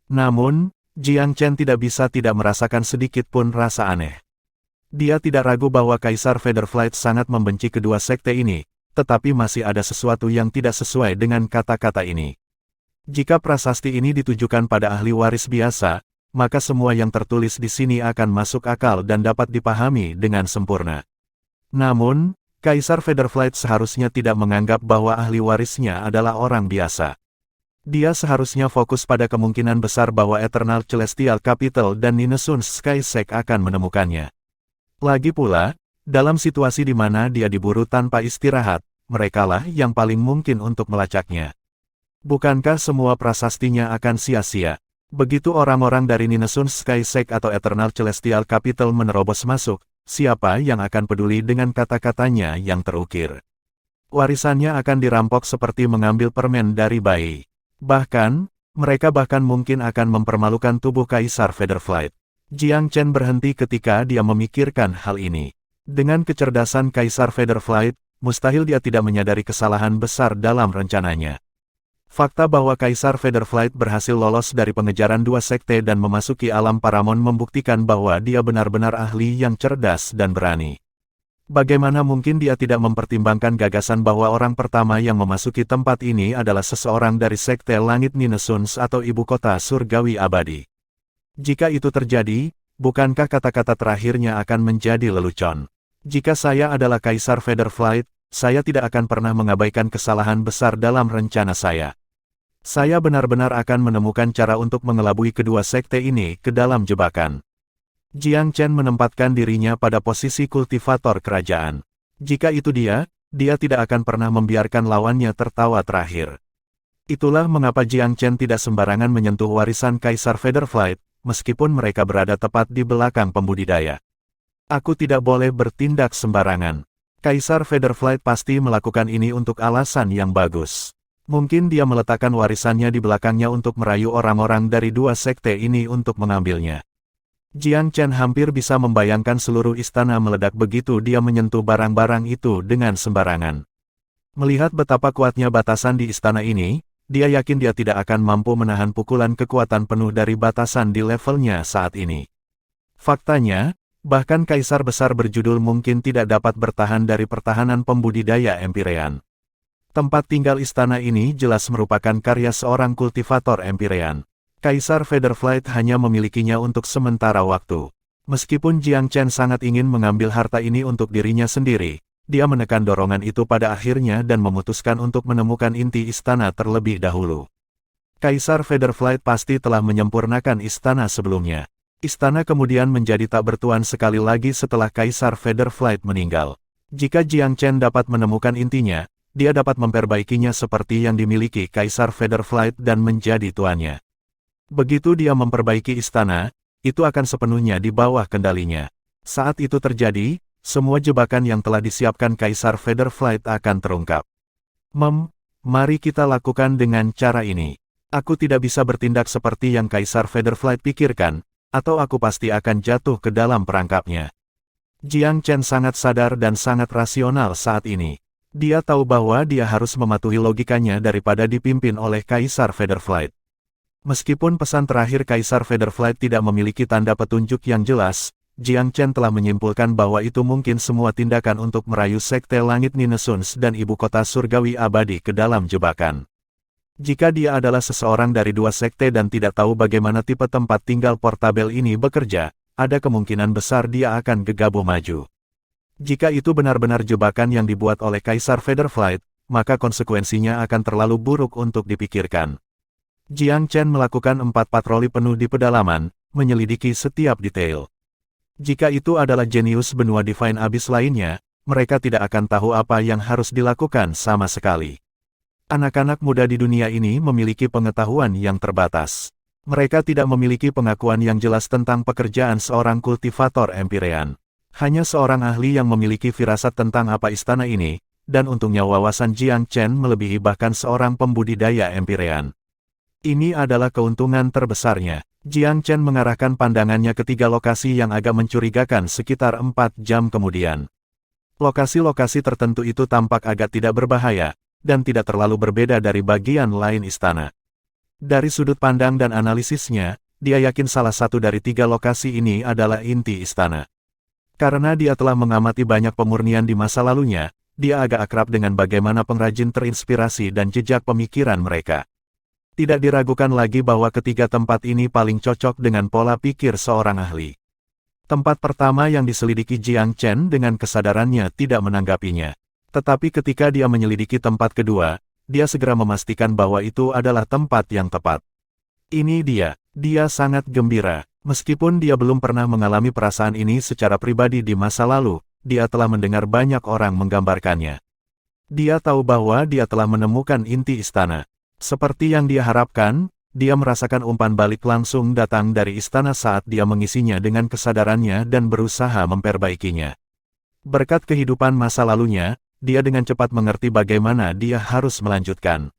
Namun, Jiang Chen tidak bisa tidak merasakan sedikit pun rasa aneh. Dia tidak ragu bahwa Kaisar Featherflight sangat membenci kedua sekte ini, tetapi masih ada sesuatu yang tidak sesuai dengan kata-kata ini. Jika prasasti ini ditujukan pada ahli waris biasa, maka semua yang tertulis di sini akan masuk akal dan dapat dipahami dengan sempurna. Namun, Kaisar Featherflight seharusnya tidak menganggap bahwa ahli warisnya adalah orang biasa. Dia seharusnya fokus pada kemungkinan besar bahwa Eternal Celestial Capital dan Ninesun's Sky Sect akan menemukannya. Lagi pula, dalam situasi di mana dia diburu tanpa istirahat, merekalah yang paling mungkin untuk melacaknya. Bukankah semua prasastinya akan sia-sia? Begitu orang-orang dari Ninesun's Sky Sect atau Eternal Celestial Capital menerobos masuk, siapa yang akan peduli dengan kata-katanya yang terukir? Warisannya akan dirampok seperti mengambil permen dari bayi. Bahkan, mereka bahkan mungkin akan mempermalukan tubuh Kaisar Featherflight. Jiang Chen berhenti ketika dia memikirkan hal ini. Dengan kecerdasan Kaisar Featherflight, mustahil dia tidak menyadari kesalahan besar dalam rencananya. Fakta bahwa Kaisar Featherflight berhasil lolos dari pengejaran dua sekte dan memasuki alam Paramon membuktikan bahwa dia benar-benar ahli yang cerdas dan berani. Bagaimana mungkin dia tidak mempertimbangkan gagasan bahwa orang pertama yang memasuki tempat ini adalah seseorang dari sekte Langit Ninesuns atau ibu kota surgawi abadi? Jika itu terjadi, bukankah kata-kata terakhirnya akan menjadi lelucon? Jika saya adalah Kaisar Featherflight, saya tidak akan pernah mengabaikan kesalahan besar dalam rencana saya. Saya benar-benar akan menemukan cara untuk mengelabui kedua sekte ini ke dalam jebakan. Jiang Chen menempatkan dirinya pada posisi kultivator kerajaan. Jika itu dia tidak akan pernah membiarkan lawannya tertawa terakhir. Itulah mengapa Jiang Chen tidak sembarangan menyentuh warisan Kaisar Featherflight, meskipun mereka berada tepat di belakang pembudidaya. Aku tidak boleh bertindak sembarangan. Kaisar Featherflight pasti melakukan ini untuk alasan yang bagus. Mungkin dia meletakkan warisannya di belakangnya untuk merayu orang-orang dari dua sekte ini untuk mengambilnya. Jiang Chen hampir bisa membayangkan seluruh istana meledak begitu dia menyentuh barang-barang itu dengan sembarangan. Melihat betapa kuatnya batasan di istana ini, dia yakin dia tidak akan mampu menahan pukulan kekuatan penuh dari batasan di levelnya saat ini. Faktanya, bahkan Kaisar Besar berjudul mungkin tidak dapat bertahan dari pertahanan pembudidaya Empyrean. Tempat tinggal istana ini jelas merupakan karya seorang kultivator Empyrean. Kaisar Featherflight hanya memilikinya untuk sementara waktu. Meskipun Jiang Chen sangat ingin mengambil harta ini untuk dirinya sendiri, dia menekan dorongan itu pada akhirnya dan memutuskan untuk menemukan inti istana terlebih dahulu. Kaisar Featherflight pasti telah menyempurnakan istana sebelumnya. Istana kemudian menjadi tak bertuan sekali lagi setelah Kaisar Featherflight meninggal. Jika Jiang Chen dapat menemukan intinya, dia dapat memperbaikinya seperti yang dimiliki Kaisar Featherflight dan menjadi tuannya. Begitu dia memperbaiki istana, itu akan sepenuhnya di bawah kendalinya. Saat itu terjadi, semua jebakan yang telah disiapkan Kaisar Featherflight akan terungkap. Mari kita lakukan dengan cara ini. Aku tidak bisa bertindak seperti yang Kaisar Featherflight pikirkan, atau aku pasti akan jatuh ke dalam perangkapnya. Jiang Chen sangat sadar dan sangat rasional saat ini. Dia tahu bahwa dia harus mematuhi logikanya daripada dipimpin oleh Kaisar Featherflight. Meskipun pesan terakhir Kaisar Featherflight tidak memiliki tanda petunjuk yang jelas, Jiang Chen telah menyimpulkan bahwa itu mungkin semua tindakan untuk merayu sekte Langit Ninesuns dan ibu kota surgawi abadi ke dalam jebakan. Jika dia adalah seseorang dari dua sekte dan tidak tahu bagaimana tipe tempat tinggal portabel ini bekerja, ada kemungkinan besar dia akan gegabah maju. Jika itu benar-benar jebakan yang dibuat oleh Kaisar Featherflight, maka konsekuensinya akan terlalu buruk untuk dipikirkan. Jiang Chen melakukan 4 patroli penuh di pedalaman, menyelidiki setiap detail. Jika itu adalah jenius benua Divine Abyss lainnya, mereka tidak akan tahu apa yang harus dilakukan sama sekali. Anak-anak muda di dunia ini memiliki pengetahuan yang terbatas. Mereka tidak memiliki pengakuan yang jelas tentang pekerjaan seorang kultivator Empyrean. Hanya seorang ahli yang memiliki firasat tentang apa istana ini, dan untungnya wawasan Jiang Chen melebihi bahkan seorang pembudidaya Empyrean. Ini adalah keuntungan terbesarnya. Jiang Chen mengarahkan pandangannya ke 3 lokasi yang agak mencurigakan sekitar 4 jam kemudian. Lokasi-lokasi tertentu itu tampak agak tidak berbahaya, dan tidak terlalu berbeda dari bagian lain istana. Dari sudut pandang dan analisisnya, dia yakin salah satu dari 3 lokasi ini adalah inti istana. Karena dia telah mengamati banyak pemurnian di masa lalunya, dia agak akrab dengan bagaimana pengrajin terinspirasi dan jejak pemikiran mereka. Tidak diragukan lagi bahwa ketiga tempat ini paling cocok dengan pola pikir seorang ahli. Tempat pertama yang diselidiki Jiang Chen dengan kesadarannya tidak menanggapinya. Tetapi ketika dia menyelidiki tempat kedua, dia segera memastikan bahwa itu adalah tempat yang tepat. Ini dia sangat gembira. Meskipun dia belum pernah mengalami perasaan ini secara pribadi di masa lalu, dia telah mendengar banyak orang menggambarkannya. Dia tahu bahwa dia telah menemukan inti istana. Seperti yang dia harapkan, dia merasakan umpan balik langsung datang dari istana saat dia mengisinya dengan kesadarannya dan berusaha memperbaikinya. Berkat kehidupan masa lalunya, dia dengan cepat mengerti bagaimana dia harus melanjutkan.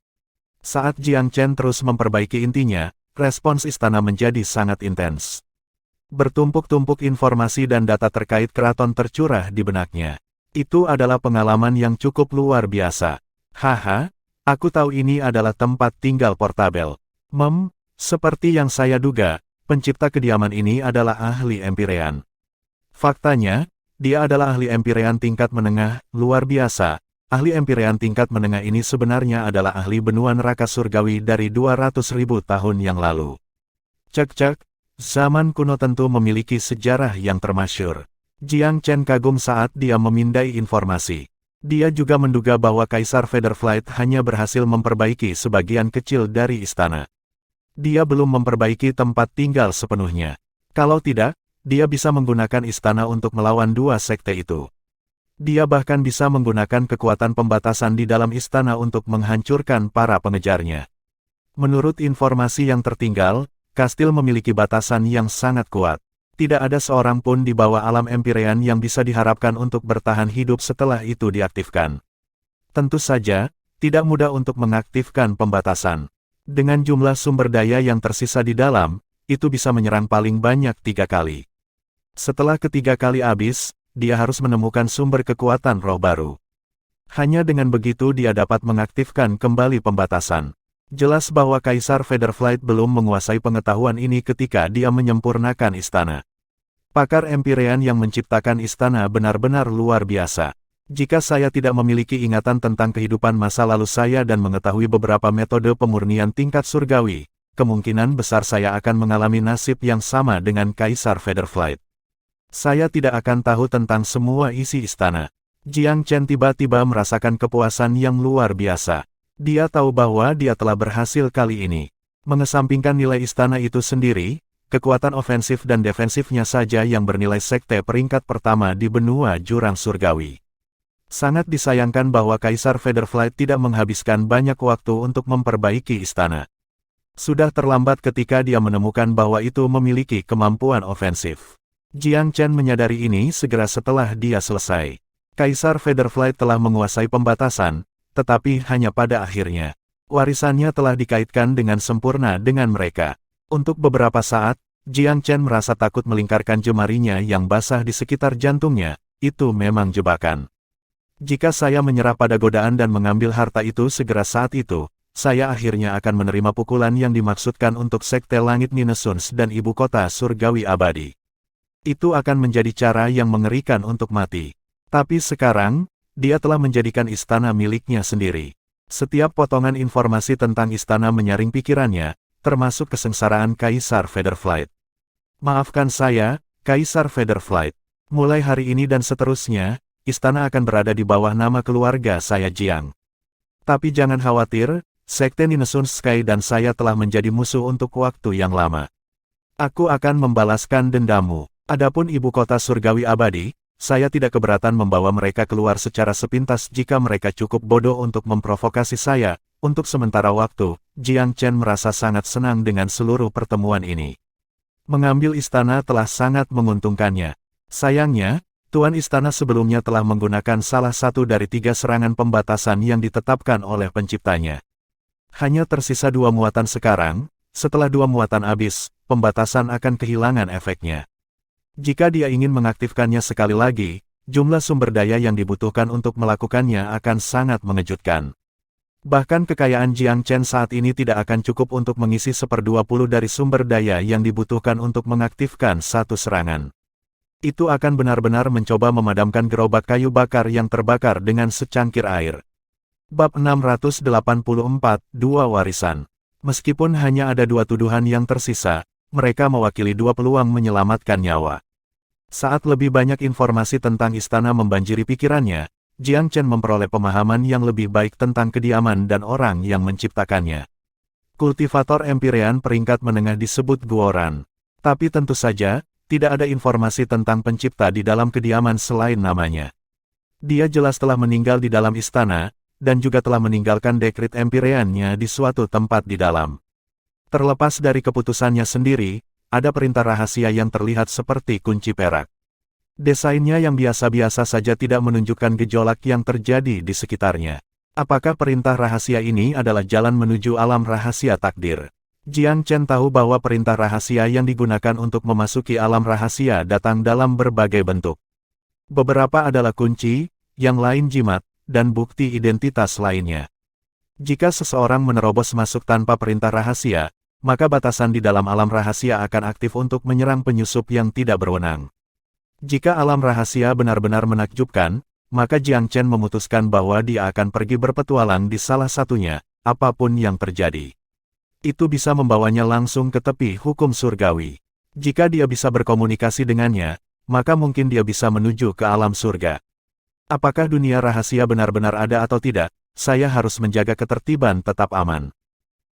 Saat Jiang Chen terus memperbaiki intinya, respons istana menjadi sangat intens. Bertumpuk-tumpuk informasi dan data terkait keraton tercurah di benaknya. Itu adalah pengalaman yang cukup luar biasa. Haha, aku tahu ini adalah tempat tinggal portabel. Seperti yang saya duga, pencipta kediaman ini adalah ahli Empyrean. Faktanya, dia adalah ahli Empyrean tingkat menengah, luar biasa. Ahli Empyrean tingkat menengah ini sebenarnya adalah ahli benua neraka surgawi dari 200.000 tahun yang lalu. Cek, zaman kuno tentu memiliki sejarah yang termasyhur. Jiang Chen kagum saat dia memindai informasi. Dia juga menduga bahwa Kaisar Featherflight hanya berhasil memperbaiki sebagian kecil dari istana. Dia belum memperbaiki tempat tinggal sepenuhnya. Kalau tidak, dia bisa menggunakan istana untuk melawan dua sekte itu. Dia bahkan bisa menggunakan kekuatan pembatasan di dalam istana untuk menghancurkan para pengejarnya. Menurut informasi yang tertinggal, kastil memiliki batasan yang sangat kuat. Tidak ada seorang pun di bawah alam Empyrean yang bisa diharapkan untuk bertahan hidup setelah itu diaktifkan. Tentu saja, tidak mudah untuk mengaktifkan pembatasan. Dengan jumlah sumber daya yang tersisa di dalam, itu bisa menyerang paling banyak 3 kali. Setelah ketiga kali habis, dia harus menemukan sumber kekuatan roh baru. Hanya dengan begitu dia dapat mengaktifkan kembali pembatasan. Jelas bahwa Kaisar Featherflight belum menguasai pengetahuan ini ketika dia menyempurnakan istana. Pakar Empyrean yang menciptakan istana benar-benar luar biasa. Jika saya tidak memiliki ingatan tentang kehidupan masa lalu saya dan mengetahui beberapa metode pemurnian tingkat surgawi, kemungkinan besar saya akan mengalami nasib yang sama dengan Kaisar Featherflight. Saya tidak akan tahu tentang semua isi istana. Jiang Chen tiba-tiba merasakan kepuasan yang luar biasa. Dia tahu bahwa dia telah berhasil kali ini. Mengesampingkan nilai istana itu sendiri, kekuatan ofensif dan defensifnya saja yang bernilai sekte peringkat pertama di benua jurang surgawi. Sangat disayangkan bahwa Kaisar Featherflight tidak menghabiskan banyak waktu untuk memperbaiki istana. Sudah terlambat ketika dia menemukan bahwa itu memiliki kemampuan ofensif. Jiang Chen menyadari ini segera setelah dia selesai. Kaisar Featherflight telah menguasai pembatasan, tetapi hanya pada akhirnya. Warisannya telah dikaitkan dengan sempurna dengan mereka. Untuk beberapa saat, Jiang Chen merasa takut melingkarkan jemarinya yang basah di sekitar jantungnya. Itu memang jebakan. Jika saya menyerah pada godaan dan mengambil harta itu segera saat itu, saya akhirnya akan menerima pukulan yang dimaksudkan untuk sekte langit Ninesuns dan ibu kota surgawi abadi. Itu akan menjadi cara yang mengerikan untuk mati. Tapi sekarang, dia telah menjadikan istana miliknya sendiri. Setiap potongan informasi tentang istana menyaring pikirannya, termasuk kesengsaraan Kaisar Featherflight. Maafkan saya, Kaisar Featherflight. Mulai hari ini dan seterusnya, istana akan berada di bawah nama keluarga saya Jiang. Tapi jangan khawatir, sekte Ninesuns Sky dan saya telah menjadi musuh untuk waktu yang lama. Aku akan membalaskan dendamu. Adapun ibu kota surgawi abadi, saya tidak keberatan membawa mereka keluar secara sepintas jika mereka cukup bodoh untuk memprovokasi saya. Untuk sementara waktu, Jiang Chen merasa sangat senang dengan seluruh pertemuan ini. Mengambil istana telah sangat menguntungkannya. Sayangnya, Tuan Istana sebelumnya telah menggunakan salah satu dari 3 serangan pembatasan yang ditetapkan oleh penciptanya. Hanya tersisa 2 muatan sekarang, setelah 2 muatan habis, pembatasan akan kehilangan efeknya. Jika dia ingin mengaktifkannya sekali lagi, jumlah sumber daya yang dibutuhkan untuk melakukannya akan sangat mengejutkan. Bahkan kekayaan Jiang Chen saat ini tidak akan cukup untuk mengisi 1/20 dari sumber daya yang dibutuhkan untuk mengaktifkan satu serangan. Itu akan benar-benar mencoba memadamkan gerobak kayu bakar yang terbakar dengan secangkir air. Bab 684, 2 Warisan. Meskipun hanya ada 2 tuduhan yang tersisa, mereka mewakili 2 peluang menyelamatkan nyawa. Saat lebih banyak informasi tentang istana membanjiri pikirannya, Jiang Chen memperoleh pemahaman yang lebih baik tentang kediaman dan orang yang menciptakannya. Kultivator Empyrean peringkat menengah disebut Guoran. Tapi tentu saja, tidak ada informasi tentang pencipta di dalam kediaman selain namanya. Dia jelas telah meninggal di dalam istana, dan juga telah meninggalkan dekrit Empyrean-nya di suatu tempat di dalam. Terlepas dari keputusannya sendiri, ada perintah rahasia yang terlihat seperti kunci perak. Desainnya yang biasa-biasa saja tidak menunjukkan gejolak yang terjadi di sekitarnya. Apakah perintah rahasia ini adalah jalan menuju alam rahasia takdir? Jiang Chen tahu bahwa perintah rahasia yang digunakan untuk memasuki alam rahasia datang dalam berbagai bentuk. Beberapa adalah kunci, yang lain jimat, dan bukti identitas lainnya. Jika seseorang menerobos masuk tanpa perintah rahasia, maka batasan di dalam alam rahasia akan aktif untuk menyerang penyusup yang tidak berwenang. Jika alam rahasia benar-benar menakjubkan, maka Jiang Chen memutuskan bahwa dia akan pergi berpetualang di salah satunya, apapun yang terjadi. Itu bisa membawanya langsung ke tepi hukum surgawi. Jika dia bisa berkomunikasi dengannya, maka mungkin dia bisa menuju ke alam surga. Apakah dunia rahasia benar-benar ada atau tidak, saya harus menjaga ketertiban tetap aman.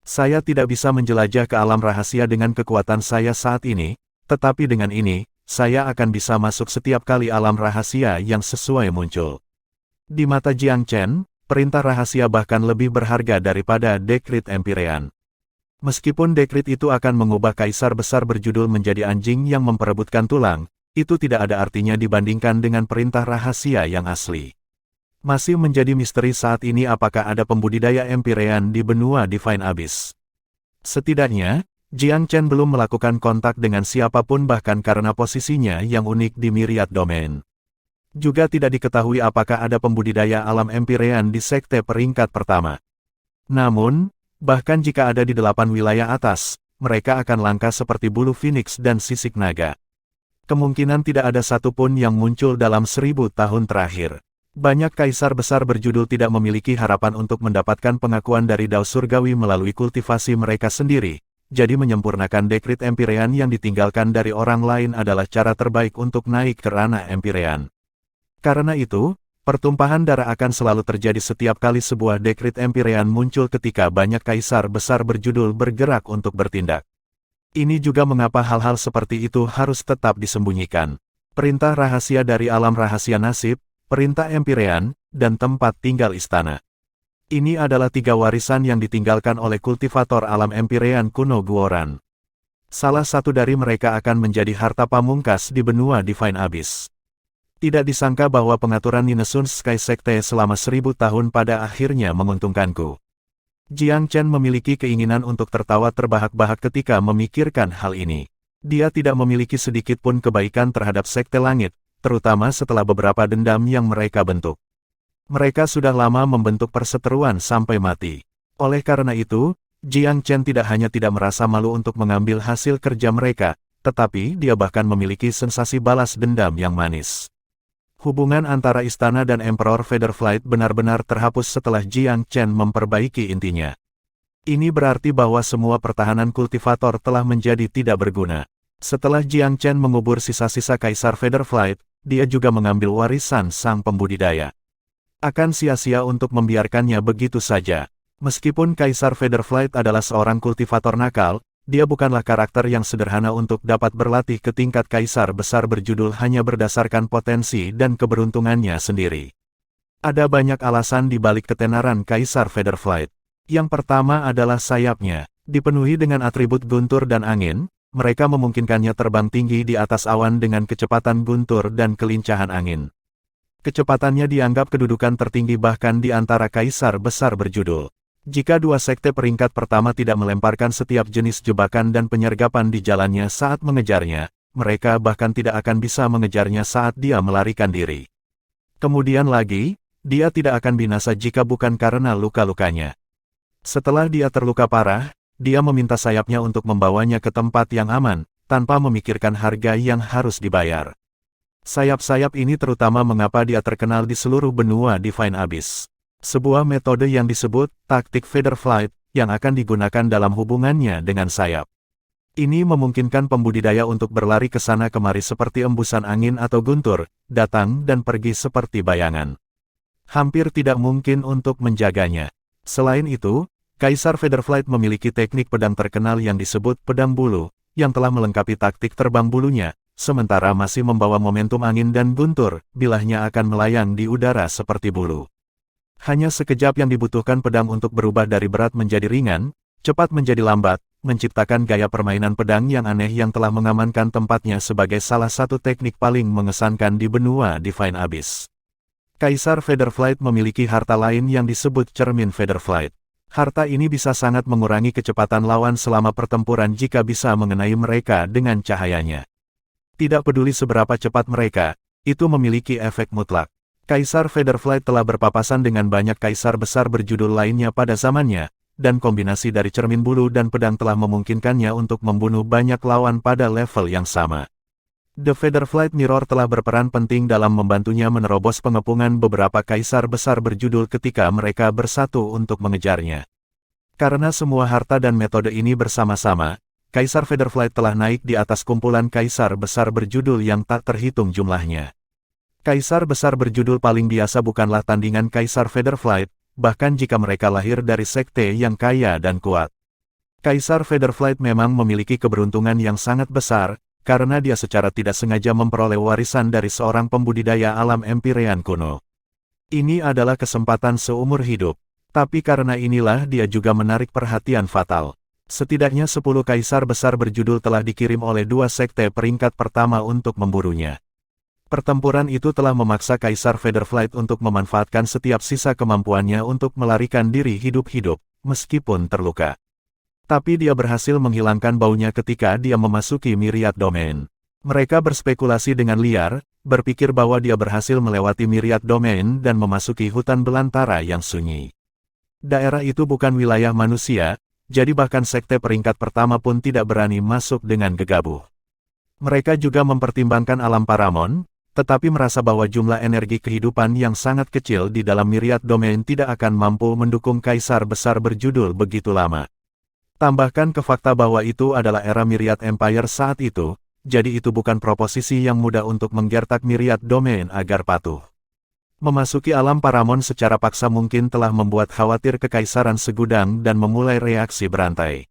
Saya tidak bisa menjelajah ke alam rahasia dengan kekuatan saya saat ini, tetapi dengan ini, saya akan bisa masuk setiap kali alam rahasia yang sesuai muncul. Di mata Jiang Chen, perintah rahasia bahkan lebih berharga daripada dekrit Empyrean. Meskipun dekrit itu akan mengubah kaisar besar berjudul menjadi anjing yang memperebutkan tulang, itu tidak ada artinya dibandingkan dengan perintah rahasia yang asli. Masih menjadi misteri saat ini apakah ada pembudidaya Empyrean di benua Divine Abyss. Setidaknya, Jiang Chen belum melakukan kontak dengan siapapun bahkan karena posisinya yang unik di Myriad Domain. Juga tidak diketahui apakah ada pembudidaya alam Empyrean di sekte peringkat pertama. Namun, bahkan jika ada di 8 wilayah atas, mereka akan langka seperti bulu phoenix dan sisik naga. Kemungkinan tidak ada satupun yang muncul dalam 1000 tahun terakhir. Banyak kaisar besar berjudul tidak memiliki harapan untuk mendapatkan pengakuan dari Dao Surgawi melalui kultivasi mereka sendiri, jadi menyempurnakan dekrit Empyrean yang ditinggalkan dari orang lain adalah cara terbaik untuk naik ke ranah Empyrean. Karena itu, pertumpahan darah akan selalu terjadi setiap kali sebuah dekrit Empyrean muncul ketika banyak kaisar besar berjudul bergerak untuk bertindak. Ini juga mengapa hal-hal seperti itu harus tetap disembunyikan. Perintah rahasia dari alam rahasia nasib, perintah Empyrean, dan tempat tinggal istana. Ini adalah 3 warisan yang ditinggalkan oleh kultivator alam Empyrean kuno Guoran. Salah satu dari mereka akan menjadi harta pamungkas di benua Divine Abyss. Tidak disangka bahwa pengaturan Ninesun Sky Sekte selama 1000 tahun pada akhirnya menguntungkanku. Jiang Chen memiliki keinginan untuk tertawa terbahak-bahak ketika memikirkan hal ini. Dia tidak memiliki sedikit pun kebaikan terhadap Sekte Langit, terutama setelah beberapa dendam yang mereka bentuk. Mereka sudah lama membentuk perseteruan sampai mati. Oleh karena itu, Jiang Chen tidak hanya tidak merasa malu untuk mengambil hasil kerja mereka, tetapi dia bahkan memiliki sensasi balas dendam yang manis. Hubungan antara istana dan Emperor Featherflight benar-benar terhapus setelah Jiang Chen memperbaiki intinya. Ini berarti bahwa semua pertahanan kultivator telah menjadi tidak berguna. Setelah Jiang Chen mengubur sisa-sisa Kaisar Featherflight, dia juga mengambil warisan sang pembudidaya. Akan sia-sia untuk membiarkannya begitu saja. Meskipun Kaisar Featherflight adalah seorang kultivator nakal, dia bukanlah karakter yang sederhana untuk dapat berlatih ke tingkat kaisar besar berjudul hanya berdasarkan potensi dan keberuntungannya sendiri. Ada banyak alasan di balik ketenaran Kaisar Featherflight. Yang pertama adalah sayapnya. Dipenuhi dengan atribut guntur dan angin, mereka memungkinkannya terbang tinggi di atas awan dengan kecepatan guntur dan kelincahan angin. Kecepatannya dianggap kedudukan tertinggi bahkan di antara kaisar besar berjudul. Jika 2 sekte peringkat pertama tidak melemparkan setiap jenis jebakan dan penyergapan di jalannya saat mengejarnya, mereka bahkan tidak akan bisa mengejarnya saat dia melarikan diri. Kemudian lagi, dia tidak akan binasa jika bukan karena luka-lukanya. Setelah dia terluka parah, dia meminta sayapnya untuk membawanya ke tempat yang aman, tanpa memikirkan harga yang harus dibayar. Sayap-sayap ini terutama mengapa dia terkenal di seluruh benua Divine Abyss. Sebuah metode yang disebut taktik Featherflight, yang akan digunakan dalam hubungannya dengan sayap. Ini memungkinkan pembudidaya untuk berlari ke sana kemari seperti embusan angin atau guntur, datang dan pergi seperti bayangan. Hampir tidak mungkin untuk menjaganya. Selain itu, Kaisar Featherflight memiliki teknik pedang terkenal yang disebut pedang bulu, yang telah melengkapi taktik terbang bulunya, sementara masih membawa momentum angin dan guntur, bilahnya akan melayang di udara seperti bulu. Hanya sekejap yang dibutuhkan pedang untuk berubah dari berat menjadi ringan, cepat menjadi lambat, menciptakan gaya permainan pedang yang aneh yang telah mengamankan tempatnya sebagai salah satu teknik paling mengesankan di benua Divine Abyss. Kaisar Featherflight memiliki harta lain yang disebut cermin Featherflight. Harta ini bisa sangat mengurangi kecepatan lawan selama pertempuran jika bisa mengenai mereka dengan cahayanya. Tidak peduli seberapa cepat mereka, itu memiliki efek mutlak. Kaisar Featherflight telah berpapasan dengan banyak kaisar besar berjudul lainnya pada zamannya, dan kombinasi dari cermin bulu dan pedang telah memungkinkannya untuk membunuh banyak lawan pada level yang sama. The Featherflight Mirror telah berperan penting dalam membantunya menerobos pengepungan beberapa kaisar besar berjudul ketika mereka bersatu untuk mengejarnya. Karena semua harta dan metode ini bersama-sama, Kaisar Featherflight telah naik di atas kumpulan kaisar besar berjudul yang tak terhitung jumlahnya. Kaisar besar berjudul paling biasa bukanlah tandingan Kaisar Featherflight, bahkan jika mereka lahir dari sekte yang kaya dan kuat. Kaisar Featherflight memang memiliki keberuntungan yang sangat besar, karena dia secara tidak sengaja memperoleh warisan dari seorang pembudidaya alam Empyrean kuno. Ini adalah kesempatan seumur hidup, tapi karena inilah dia juga menarik perhatian fatal. Setidaknya 10 kaisar besar berjudul telah dikirim oleh 2 sekte peringkat pertama untuk memburunya. Pertempuran itu telah memaksa Kaisar Featherflight untuk memanfaatkan setiap sisa kemampuannya untuk melarikan diri hidup-hidup, meskipun terluka. Tapi dia berhasil menghilangkan baunya ketika dia memasuki Myriad Domain. Mereka berspekulasi dengan liar, berpikir bahwa dia berhasil melewati Myriad Domain dan memasuki hutan belantara yang sunyi. Daerah itu bukan wilayah manusia, jadi bahkan sekte peringkat pertama pun tidak berani masuk dengan gegabah. Mereka juga mempertimbangkan alam Paramon, tetapi merasa bahwa jumlah energi kehidupan yang sangat kecil di dalam Myriad Domain tidak akan mampu mendukung kaisar besar berjudul begitu lama. Tambahkan ke fakta bahwa itu adalah era Myriad Empire saat itu, jadi itu bukan proposisi yang mudah untuk menggertak Myriad Domain agar patuh. Memasuki alam Paramon secara paksa mungkin telah membuat khawatir kekaisaran segudang dan memulai reaksi berantai.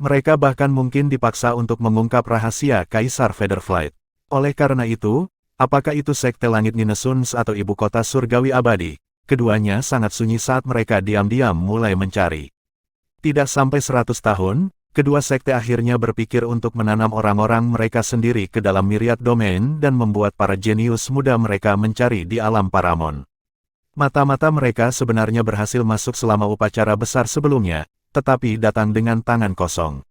Mereka bahkan mungkin dipaksa untuk mengungkap rahasia Kaisar Featherflight. Oleh karena itu, apakah itu sekte langit Ninesuns atau ibu kota surgawi abadi, keduanya sangat sunyi saat mereka diam-diam mulai mencari. Tidak sampai 100 tahun, kedua sekte akhirnya berpikir untuk menanam orang-orang mereka sendiri ke dalam Myriad Domain dan membuat para jenius muda mereka mencari di alam Paramon. Mata-mata mereka sebenarnya berhasil masuk selama upacara besar sebelumnya, tetapi datang dengan tangan kosong.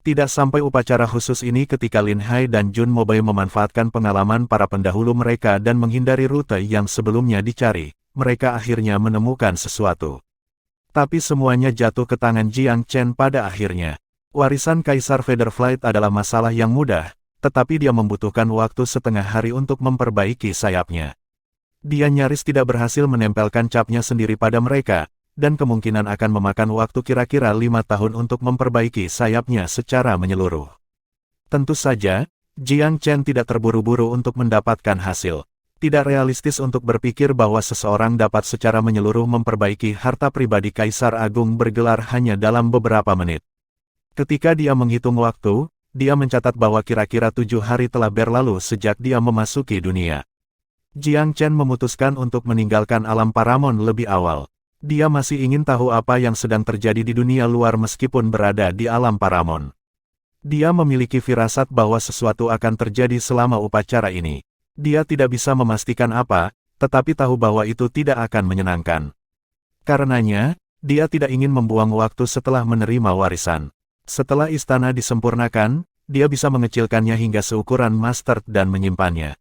Tidak sampai upacara khusus ini ketika Lin Hai dan Jun Mobile memanfaatkan pengalaman para pendahulu mereka dan menghindari rute yang sebelumnya dicari, mereka akhirnya menemukan sesuatu. Tapi semuanya jatuh ke tangan Jiang Chen pada akhirnya. Warisan Kaisar Featherflight adalah masalah yang mudah, tetapi dia membutuhkan waktu setengah hari untuk memperbaiki sayapnya. Dia nyaris tidak berhasil menempelkan capnya sendiri pada mereka, dan kemungkinan akan memakan waktu kira-kira 5 tahun untuk memperbaiki sayapnya secara menyeluruh. Tentu saja, Jiang Chen tidak terburu-buru untuk mendapatkan hasil. Tidak realistis untuk berpikir bahwa seseorang dapat secara menyeluruh memperbaiki harta pribadi Kaisar Agung bergelar hanya dalam beberapa menit. Ketika dia menghitung waktu, dia mencatat bahwa kira-kira 7 hari telah berlalu sejak dia memasuki dunia. Jiang Chen memutuskan untuk meninggalkan alam Paramon lebih awal. Dia masih ingin tahu apa yang sedang terjadi di dunia luar meskipun berada di alam Paramon. Dia memiliki firasat bahwa sesuatu akan terjadi selama upacara ini. Dia tidak bisa memastikan apa, tetapi tahu bahwa itu tidak akan menyenangkan. Karenanya, dia tidak ingin membuang waktu setelah menerima warisan. Setelah istana disempurnakan, dia bisa mengecilkannya hingga seukuran mustard dan menyimpannya.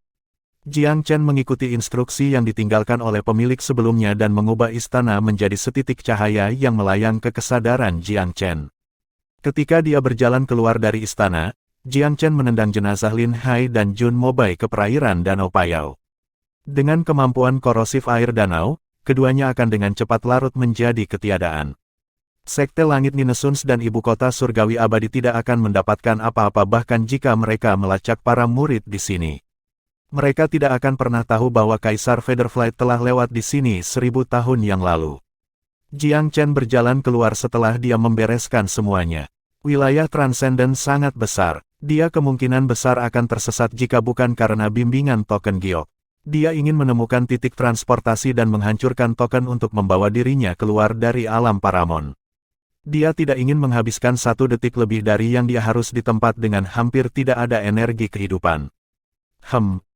Jiang Chen mengikuti instruksi yang ditinggalkan oleh pemilik sebelumnya dan mengubah istana menjadi setitik cahaya yang melayang ke kesadaran Jiang Chen. Ketika dia berjalan keluar dari istana, Jiang Chen menendang jenazah Lin Hai dan Jun Mobile ke perairan Danau Payau. Dengan kemampuan korosif air danau, keduanya akan dengan cepat larut menjadi ketiadaan. Sekte Langit Ninesuns dan Ibu Kota Surgawi Abadi tidak akan mendapatkan apa-apa bahkan jika mereka melacak para murid di sini. Mereka tidak akan pernah tahu bahwa Kaisar Featherflight telah lewat di sini 1000 tahun yang lalu. Jiang Chen berjalan keluar setelah dia membereskan semuanya. Wilayah Transcendent sangat besar. Dia kemungkinan besar akan tersesat jika bukan karena bimbingan token giok. Dia ingin menemukan titik transportasi dan menghancurkan token untuk membawa dirinya keluar dari alam Paramon. Dia tidak ingin menghabiskan 1 detik lebih dari yang dia harus di tempat dengan hampir tidak ada energi kehidupan.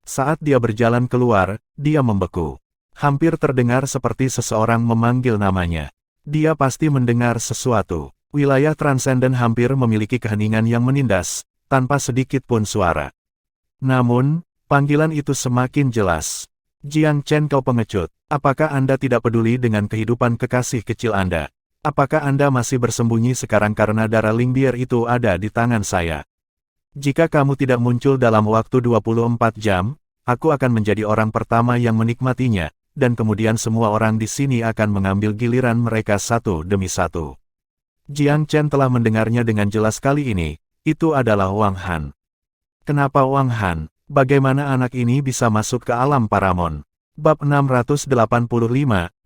Saat dia berjalan keluar, dia membeku. Hampir terdengar seperti seseorang memanggil namanya. Dia pasti mendengar sesuatu. Wilayah Transcendent hampir memiliki keheningan yang menindas, tanpa sedikit pun suara. Namun, panggilan itu semakin jelas. Jiang Chen, kau pengecut. Apakah Anda tidak peduli dengan kehidupan kekasih kecil Anda? Apakah Anda masih bersembunyi sekarang karena darah Lingbier itu ada di tangan saya? Jika kamu tidak muncul dalam waktu 24 jam, aku akan menjadi orang pertama yang menikmatinya, dan kemudian semua orang di sini akan mengambil giliran mereka satu demi satu. Jiang Chen telah mendengarnya dengan jelas kali ini, itu adalah Wang Han. Kenapa Wang Han? Bagaimana anak ini bisa masuk ke alam Paramon? Bab 685,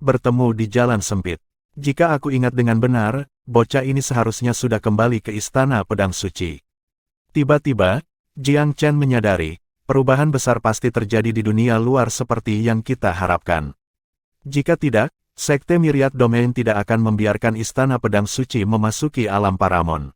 bertemu di jalan sempit. Jika aku ingat dengan benar, bocah ini seharusnya sudah kembali ke Istana Pedang Suci. Tiba-tiba, Jiang Chen menyadari, perubahan besar pasti terjadi di dunia luar seperti yang kita harapkan. Jika tidak, Sekte Myriad Domain tidak akan membiarkan Istana Pedang Suci memasuki alam Paramon.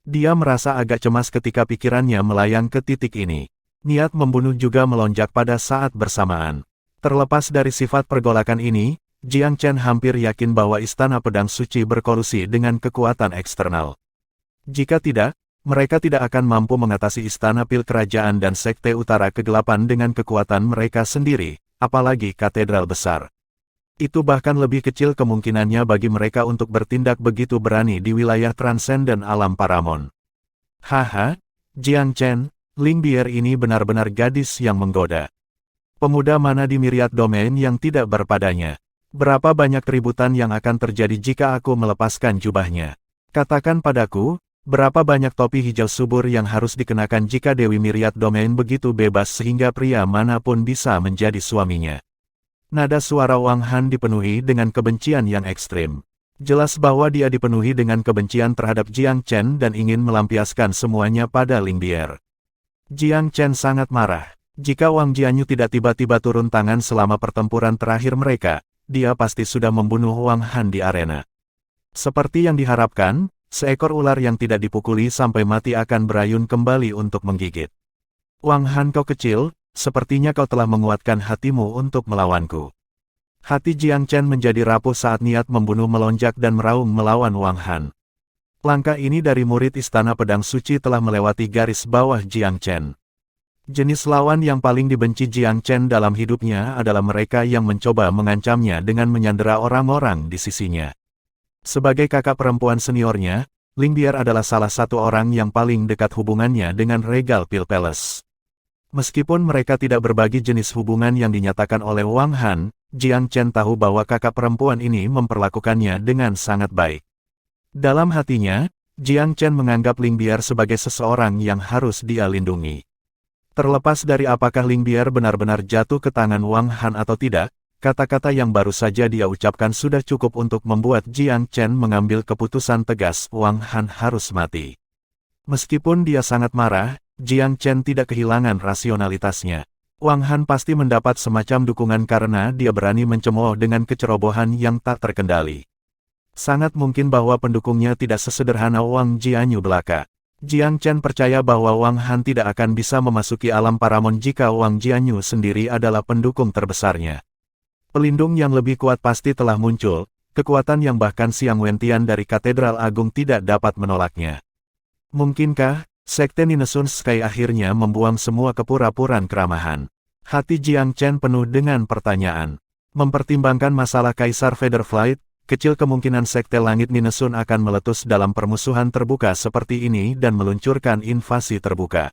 Dia merasa agak cemas ketika pikirannya melayang ke titik ini. Niat membunuh juga melonjak pada saat bersamaan. Terlepas dari sifat pergolakan ini, Jiang Chen hampir yakin bahwa Istana Pedang Suci berkolusi dengan kekuatan eksternal. Jika tidak, mereka tidak akan mampu mengatasi Istana Pil Kerajaan dan Sekte Utara Kegelapan dengan kekuatan mereka sendiri, apalagi katedral besar. Itu bahkan lebih kecil kemungkinannya bagi mereka untuk bertindak begitu berani di wilayah Transcendent alam Paramon. Haha, Jiang Chen, Lingbier ini benar-benar gadis yang menggoda. Pemuda mana di Myriad Domain yang tidak berpadanya? Berapa banyak keributan yang akan terjadi jika aku melepaskan jubahnya? Katakan padaku, berapa banyak topi hijau subur yang harus dikenakan jika Dewi Myriad Domain begitu bebas sehingga pria manapun bisa menjadi suaminya? Nada suara Wang Han dipenuhi dengan kebencian yang ekstrim. Jelas bahwa dia dipenuhi dengan kebencian terhadap Jiang Chen dan ingin melampiaskan semuanya pada Lingbier. Jiang Chen sangat marah. Jika Wang Jianyu tidak tiba-tiba turun tangan selama pertempuran terakhir mereka, dia pasti sudah membunuh Wang Han di arena. Seperti yang diharapkan, seekor ular yang tidak dipukuli sampai mati akan berayun kembali untuk menggigit. Wang Han, kau kecil, sepertinya kau telah menguatkan hatimu untuk melawanku. Hati Jiang Chen menjadi rapuh saat niat membunuh melonjak dan meraung melawan Wang Han. Langkah ini dari murid Istana Pedang Suci telah melewati garis bawah Jiang Chen. Jenis lawan yang paling dibenci Jiang Chen dalam hidupnya adalah mereka yang mencoba mengancamnya dengan menyandera orang-orang di sisinya. Sebagai kakak perempuan seniornya, Lingbier adalah salah satu orang yang paling dekat hubungannya dengan Regal Pil Palace. Meskipun mereka tidak berbagi jenis hubungan yang dinyatakan oleh Wang Han, Jiang Chen tahu bahwa kakak perempuan ini memperlakukannya dengan sangat baik. Dalam hatinya, Jiang Chen menganggap Lingbier sebagai seseorang yang harus dia lindungi. Terlepas dari apakah Lingbier benar-benar jatuh ke tangan Wang Han atau tidak, kata-kata yang baru saja dia ucapkan sudah cukup untuk membuat Jiang Chen mengambil keputusan tegas, Wang Han harus mati. Meskipun dia sangat marah, Jiang Chen tidak kehilangan rasionalitasnya. Wang Han pasti mendapat semacam dukungan karena dia berani mencemooh dengan kecerobohan yang tak terkendali. Sangat mungkin bahwa pendukungnya tidak sesederhana Wang Jianyu belaka. Jiang Chen percaya bahwa Wang Han tidak akan bisa memasuki alam Paramon jika Wang Jianyu sendiri adalah pendukung terbesarnya. Pelindung yang lebih kuat pasti telah muncul, kekuatan yang bahkan Xiang Wentian dari Katedral Agung tidak dapat menolaknya. Mungkinkah Sekte Ninesuns Sky akhirnya membuang semua kepura-puran keramahan? Hati Jiang Chen penuh dengan pertanyaan. Mempertimbangkan masalah Kaisar Featherflight, kecil kemungkinan Sekte Langit Ninesun akan meletus dalam permusuhan terbuka seperti ini dan meluncurkan invasi terbuka.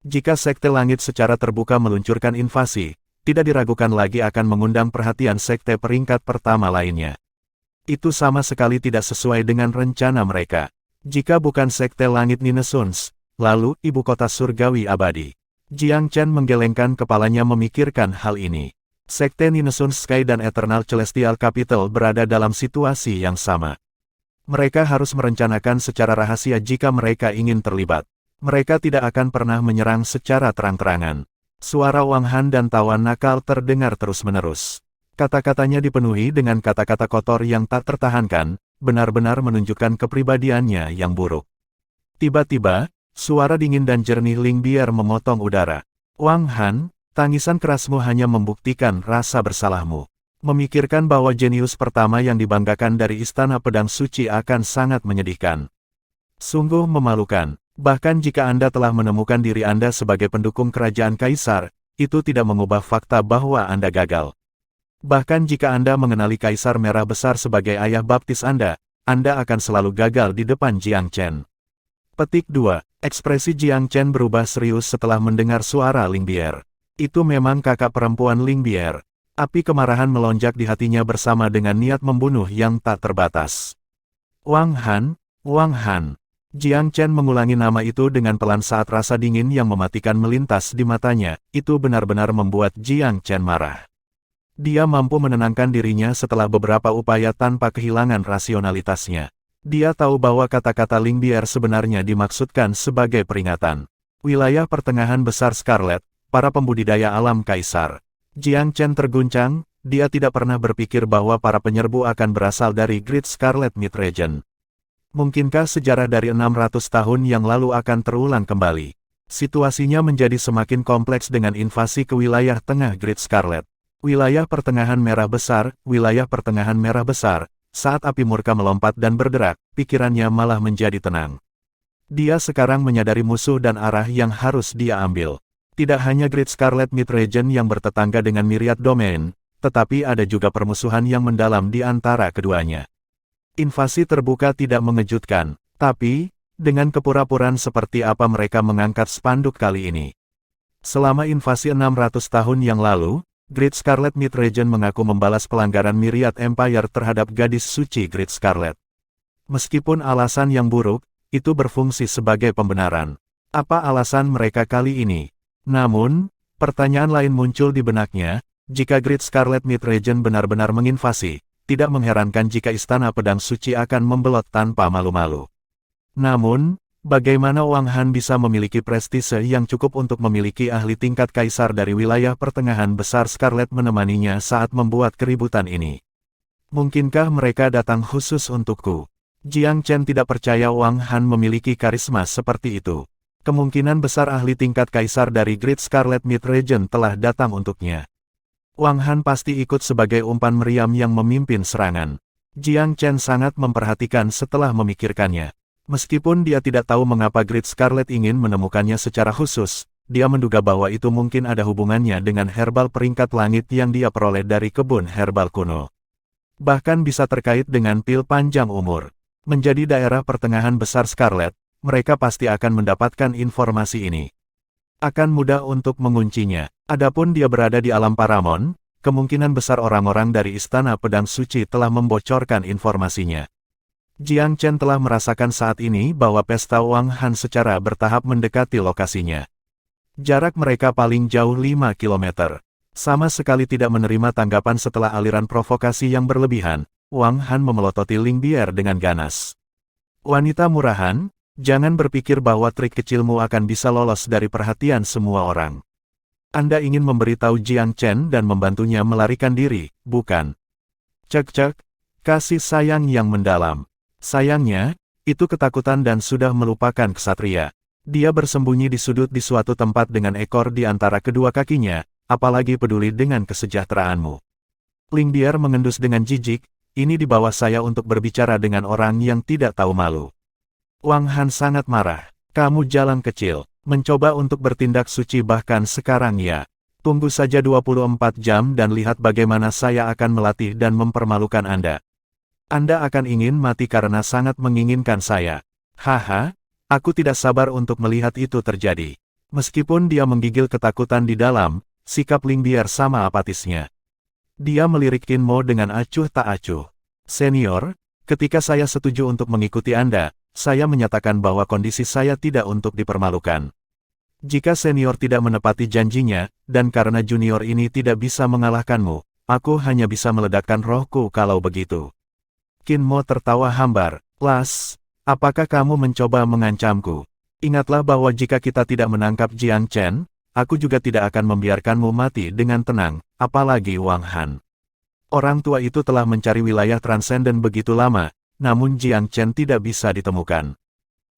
Jika Sekte Langit secara terbuka meluncurkan invasi, tidak diragukan lagi akan mengundang perhatian sekte peringkat pertama lainnya. Itu sama sekali tidak sesuai dengan rencana mereka. Jika bukan Sekte Langit Ninesuns, lalu ibu kota surgawi abadi. Jiang Chen menggelengkan kepalanya memikirkan hal ini. Sekte Ninesuns Sky dan Eternal Celestial Capital berada dalam situasi yang sama. Mereka harus merencanakan secara rahasia jika mereka ingin terlibat. Mereka tidak akan pernah menyerang secara terang-terangan. Suara Wang Han dan tawa nakal terdengar terus-menerus. Kata-katanya dipenuhi dengan kata-kata kotor yang tak tertahankan, benar-benar menunjukkan kepribadiannya yang buruk. Tiba-tiba, suara dingin dan jernih Ling Bier memotong udara. Wang Han, tangisan kerasmu hanya membuktikan rasa bersalahmu. Memikirkan bahwa jenius pertama yang dibanggakan dari Istana Pedang Suci akan sangat menyedihkan. Sungguh memalukan, bahkan jika Anda telah menemukan diri Anda sebagai pendukung kerajaan Kaisar, itu tidak mengubah fakta bahwa Anda gagal. Bahkan jika Anda mengenali Kaisar Merah Besar sebagai ayah baptis Anda akan selalu gagal di depan Jiang Chen. Petik 2. Ekspresi Jiang Chen berubah serius setelah mendengar suara Ling Bier. Itu memang kakak perempuan Ling Bier. Api kemarahan melonjak di hatinya bersama dengan niat membunuh yang tak terbatas. Wang Han, Wang Han. Jiang Chen mengulangi nama itu dengan pelan saat rasa dingin yang mematikan melintas di matanya. Itu benar-benar membuat Jiang Chen marah. Dia mampu menenangkan dirinya setelah beberapa upaya tanpa kehilangan rasionalitasnya. Dia tahu bahwa kata-kata Ling Bier sebenarnya dimaksudkan sebagai peringatan. Wilayah pertengahan besar Scarlet, para pembudidaya alam Kaisar. Jiang Chen terguncang, dia tidak pernah berpikir bahwa para penyerbu akan berasal dari Great Scarlet Mid Region. Mungkinkah sejarah dari 600 tahun yang lalu akan terulang kembali? Situasinya menjadi semakin kompleks dengan invasi ke wilayah tengah Great Scarlet. Wilayah pertengahan merah besar, wilayah pertengahan merah besar. Saat api murka melompat dan berderak, pikirannya malah menjadi tenang. Dia sekarang menyadari musuh dan arah yang harus dia ambil. Tidak hanya Great Scarlet Mid Region yang bertetangga dengan Myriad Domain, tetapi ada juga permusuhan yang mendalam di antara keduanya. Invasi terbuka tidak mengejutkan, tapi, dengan kepura-puraan seperti apa mereka mengangkat spanduk kali ini. Selama invasi 600 tahun yang lalu, Great Scarlet Mid Region mengaku membalas pelanggaran Myriad Empire terhadap gadis suci Great Scarlet. Meskipun alasan yang buruk, itu berfungsi sebagai pembenaran. Apa alasan mereka kali ini? Namun, pertanyaan lain muncul di benaknya, jika Great Scarlet Mid Region benar-benar menginvasi, tidak mengherankan jika Istana Pedang Suci akan membelot tanpa malu-malu. Namun, bagaimana Wang Han bisa memiliki prestise yang cukup untuk memiliki ahli tingkat Kaisar dari wilayah pertengahan besar Scarlet menemaninya saat membuat keributan ini? Mungkinkah mereka datang khusus untukku? Jiang Chen tidak percaya Wang Han memiliki karisma seperti itu. Kemungkinan besar ahli tingkat Kaisar dari Great Scarlet Mid Region telah datang untuknya. Wang Han pasti ikut sebagai umpan meriam yang memimpin serangan. Jiang Chen sangat memperhatikan setelah memikirkannya. Meskipun dia tidak tahu mengapa Great Scarlet ingin menemukannya secara khusus, dia menduga bahwa itu mungkin ada hubungannya dengan herbal peringkat langit yang dia peroleh dari kebun herbal kuno. Bahkan bisa terkait dengan pil panjang umur. Menjadi daerah pertengahan besar Scarlet, mereka pasti akan mendapatkan informasi ini. Akan mudah untuk menguncinya. Adapun dia berada di alam Paramon, kemungkinan besar orang-orang dari Istana Pedang Suci telah membocorkan informasinya. Jiang Chen telah merasakan saat ini bahwa pesta Wang Han secara bertahap mendekati lokasinya. Jarak mereka paling jauh 5 km. Sama sekali tidak menerima tanggapan setelah aliran provokasi yang berlebihan, Wang Han memelototi Ling Bier dengan ganas. Wanita murahan, jangan berpikir bahwa trik kecilmu akan bisa lolos dari perhatian semua orang. Anda ingin memberitahu Jiang Chen dan membantunya melarikan diri, bukan? Cek-cek, kasih sayang yang mendalam. Sayangnya, itu ketakutan dan sudah melupakan kesatria. Dia bersembunyi di sudut di suatu tempat dengan ekor di antara kedua kakinya, apalagi peduli dengan kesejahteraanmu. Ling Bier mengendus dengan jijik, ini di bawah saya untuk berbicara dengan orang yang tidak tahu malu. Wang Han sangat marah. Kamu jalan kecil, mencoba untuk bertindak suci bahkan sekarang ya. Tunggu saja 24 jam dan lihat bagaimana saya akan melatih dan mempermalukan Anda. Anda akan ingin mati karena sangat menginginkan saya. Haha, aku tidak sabar untuk melihat itu terjadi. Meskipun dia menggigil ketakutan di dalam, sikap Ling Bier sama apatisnya. Dia melirik Qin Mo dengan acuh tak acuh. Senior, ketika saya setuju untuk mengikuti Anda, saya menyatakan bahwa kondisi saya tidak untuk dipermalukan. Jika senior tidak menepati janjinya, dan karena junior ini tidak bisa mengalahkanmu, aku hanya bisa meledakkan rohku kalau begitu. Qin Mo tertawa hambar. Las, apakah kamu mencoba mengancamku? Ingatlah bahwa jika kita tidak menangkap Jiang Chen, aku juga tidak akan membiarkanmu mati dengan tenang, apalagi Wang Han. Orang tua itu telah mencari wilayah transenden begitu lama, namun Jiang Chen tidak bisa ditemukan.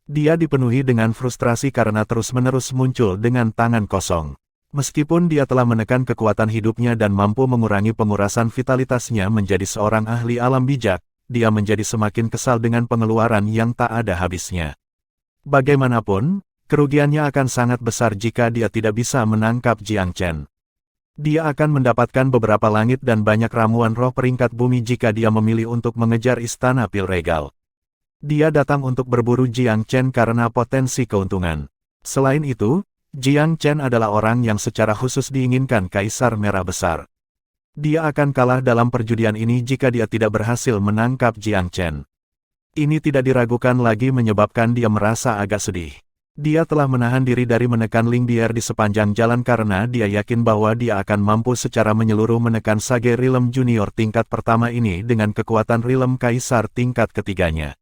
Dia dipenuhi dengan frustrasi karena terus-menerus muncul dengan tangan kosong. Meskipun dia telah menekan kekuatan hidupnya dan mampu mengurangi pengurasan vitalitasnya menjadi seorang ahli alam bijak, dia menjadi semakin kesal dengan pengeluaran yang tak ada habisnya. Bagaimanapun, kerugiannya akan sangat besar jika dia tidak bisa menangkap Jiang Chen. Dia akan mendapatkan beberapa langit dan banyak ramuan roh peringkat bumi jika dia memilih untuk mengejar istana pil regal. Dia datang untuk berburu Jiang Chen karena potensi keuntungan. Selain itu, Jiang Chen adalah orang yang secara khusus diinginkan Kaisar Merah Besar. Dia akan kalah dalam perjudian ini jika dia tidak berhasil menangkap Jiang Chen. Ini tidak diragukan lagi menyebabkan dia merasa agak sedih. Dia telah menahan diri dari menekan Ling Bier di sepanjang jalan karena dia yakin bahwa dia akan mampu secara menyeluruh menekan Sage Rilem Junior tingkat pertama ini dengan kekuatan Rilem Kaisar tingkat ketiganya.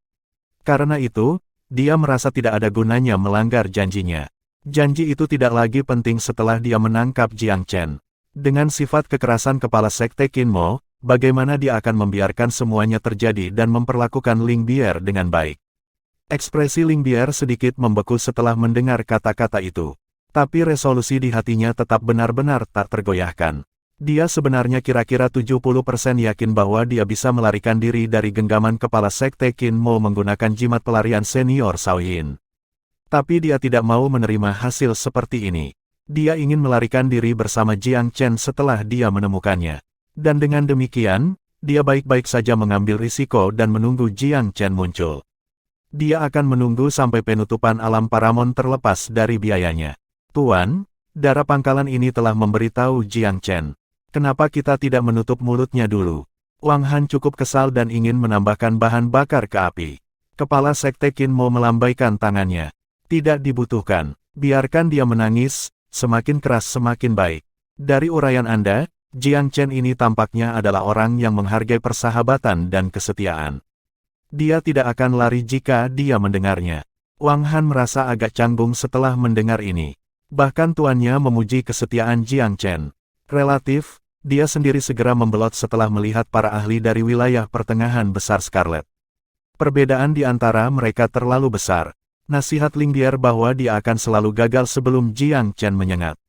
Karena itu, dia merasa tidak ada gunanya melanggar janjinya. Janji itu tidak lagi penting setelah dia menangkap Jiang Chen. Dengan sifat kekerasan kepala sekte Qin Mo, bagaimana dia akan membiarkan semuanya terjadi dan memperlakukan Ling Bier dengan baik. Ekspresi Ling Bier sedikit membeku setelah mendengar kata-kata itu. Tapi resolusi di hatinya tetap benar-benar tak tergoyahkan. Dia sebenarnya kira-kira 70% yakin bahwa dia bisa melarikan diri dari genggaman kepala sekte Qin Mo menggunakan jimat pelarian senior Shaoyin. Tapi dia tidak mau menerima hasil seperti ini. Dia ingin melarikan diri bersama Jiang Chen setelah dia menemukannya. Dan dengan demikian, dia baik-baik saja mengambil risiko dan menunggu Jiang Chen muncul. Dia akan menunggu sampai penutupan alam Paramon terlepas dari biayanya. Tuan, darah pangkalan ini telah memberitahu Jiang Chen. Kenapa kita tidak menutup mulutnya dulu? Wang Han cukup kesal dan ingin menambahkan bahan bakar ke api. Kepala sekte Qin Mo melambaikan tangannya. Tidak dibutuhkan. Biarkan dia menangis, semakin keras semakin baik. Dari uraian Anda, Jiang Chen ini tampaknya adalah orang yang menghargai persahabatan dan kesetiaan. Dia tidak akan lari jika dia mendengarnya. Wang Han merasa agak canggung setelah mendengar ini. Bahkan tuannya memuji kesetiaan Jiang Chen. Relatif, dia sendiri segera membelot setelah melihat para ahli dari wilayah pertengahan besar Scarlet. Perbedaan di antara mereka terlalu besar. Nasihat Ling Bier bahwa dia akan selalu gagal sebelum Jiang Chen menyengat.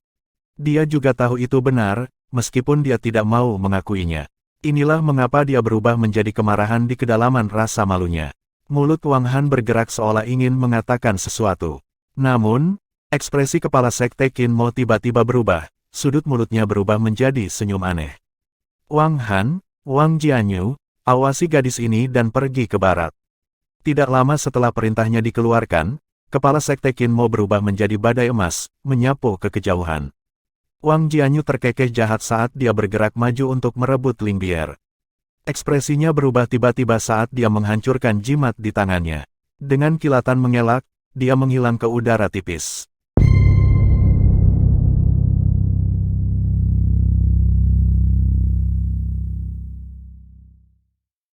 Dia juga tahu itu benar, meskipun dia tidak mau mengakuinya. Inilah mengapa dia berubah menjadi kemarahan di kedalaman rasa malunya. Mulut Wang Han bergerak seolah ingin mengatakan sesuatu. Namun, ekspresi kepala sekte Qin Mo tiba-tiba berubah, sudut mulutnya berubah menjadi senyum aneh. Wang Han, Wang Jianyu, awasi gadis ini dan pergi ke barat. Tidak lama setelah perintahnya dikeluarkan, kepala sekte Qin Mo berubah menjadi badai emas, menyapu ke kejauhan. Wang Jianyu terkekeh jahat saat dia bergerak maju untuk merebut Ling Bier. Ekspresinya berubah tiba-tiba saat dia menghancurkan jimat di tangannya. Dengan kilatan mengelak, dia menghilang ke udara tipis.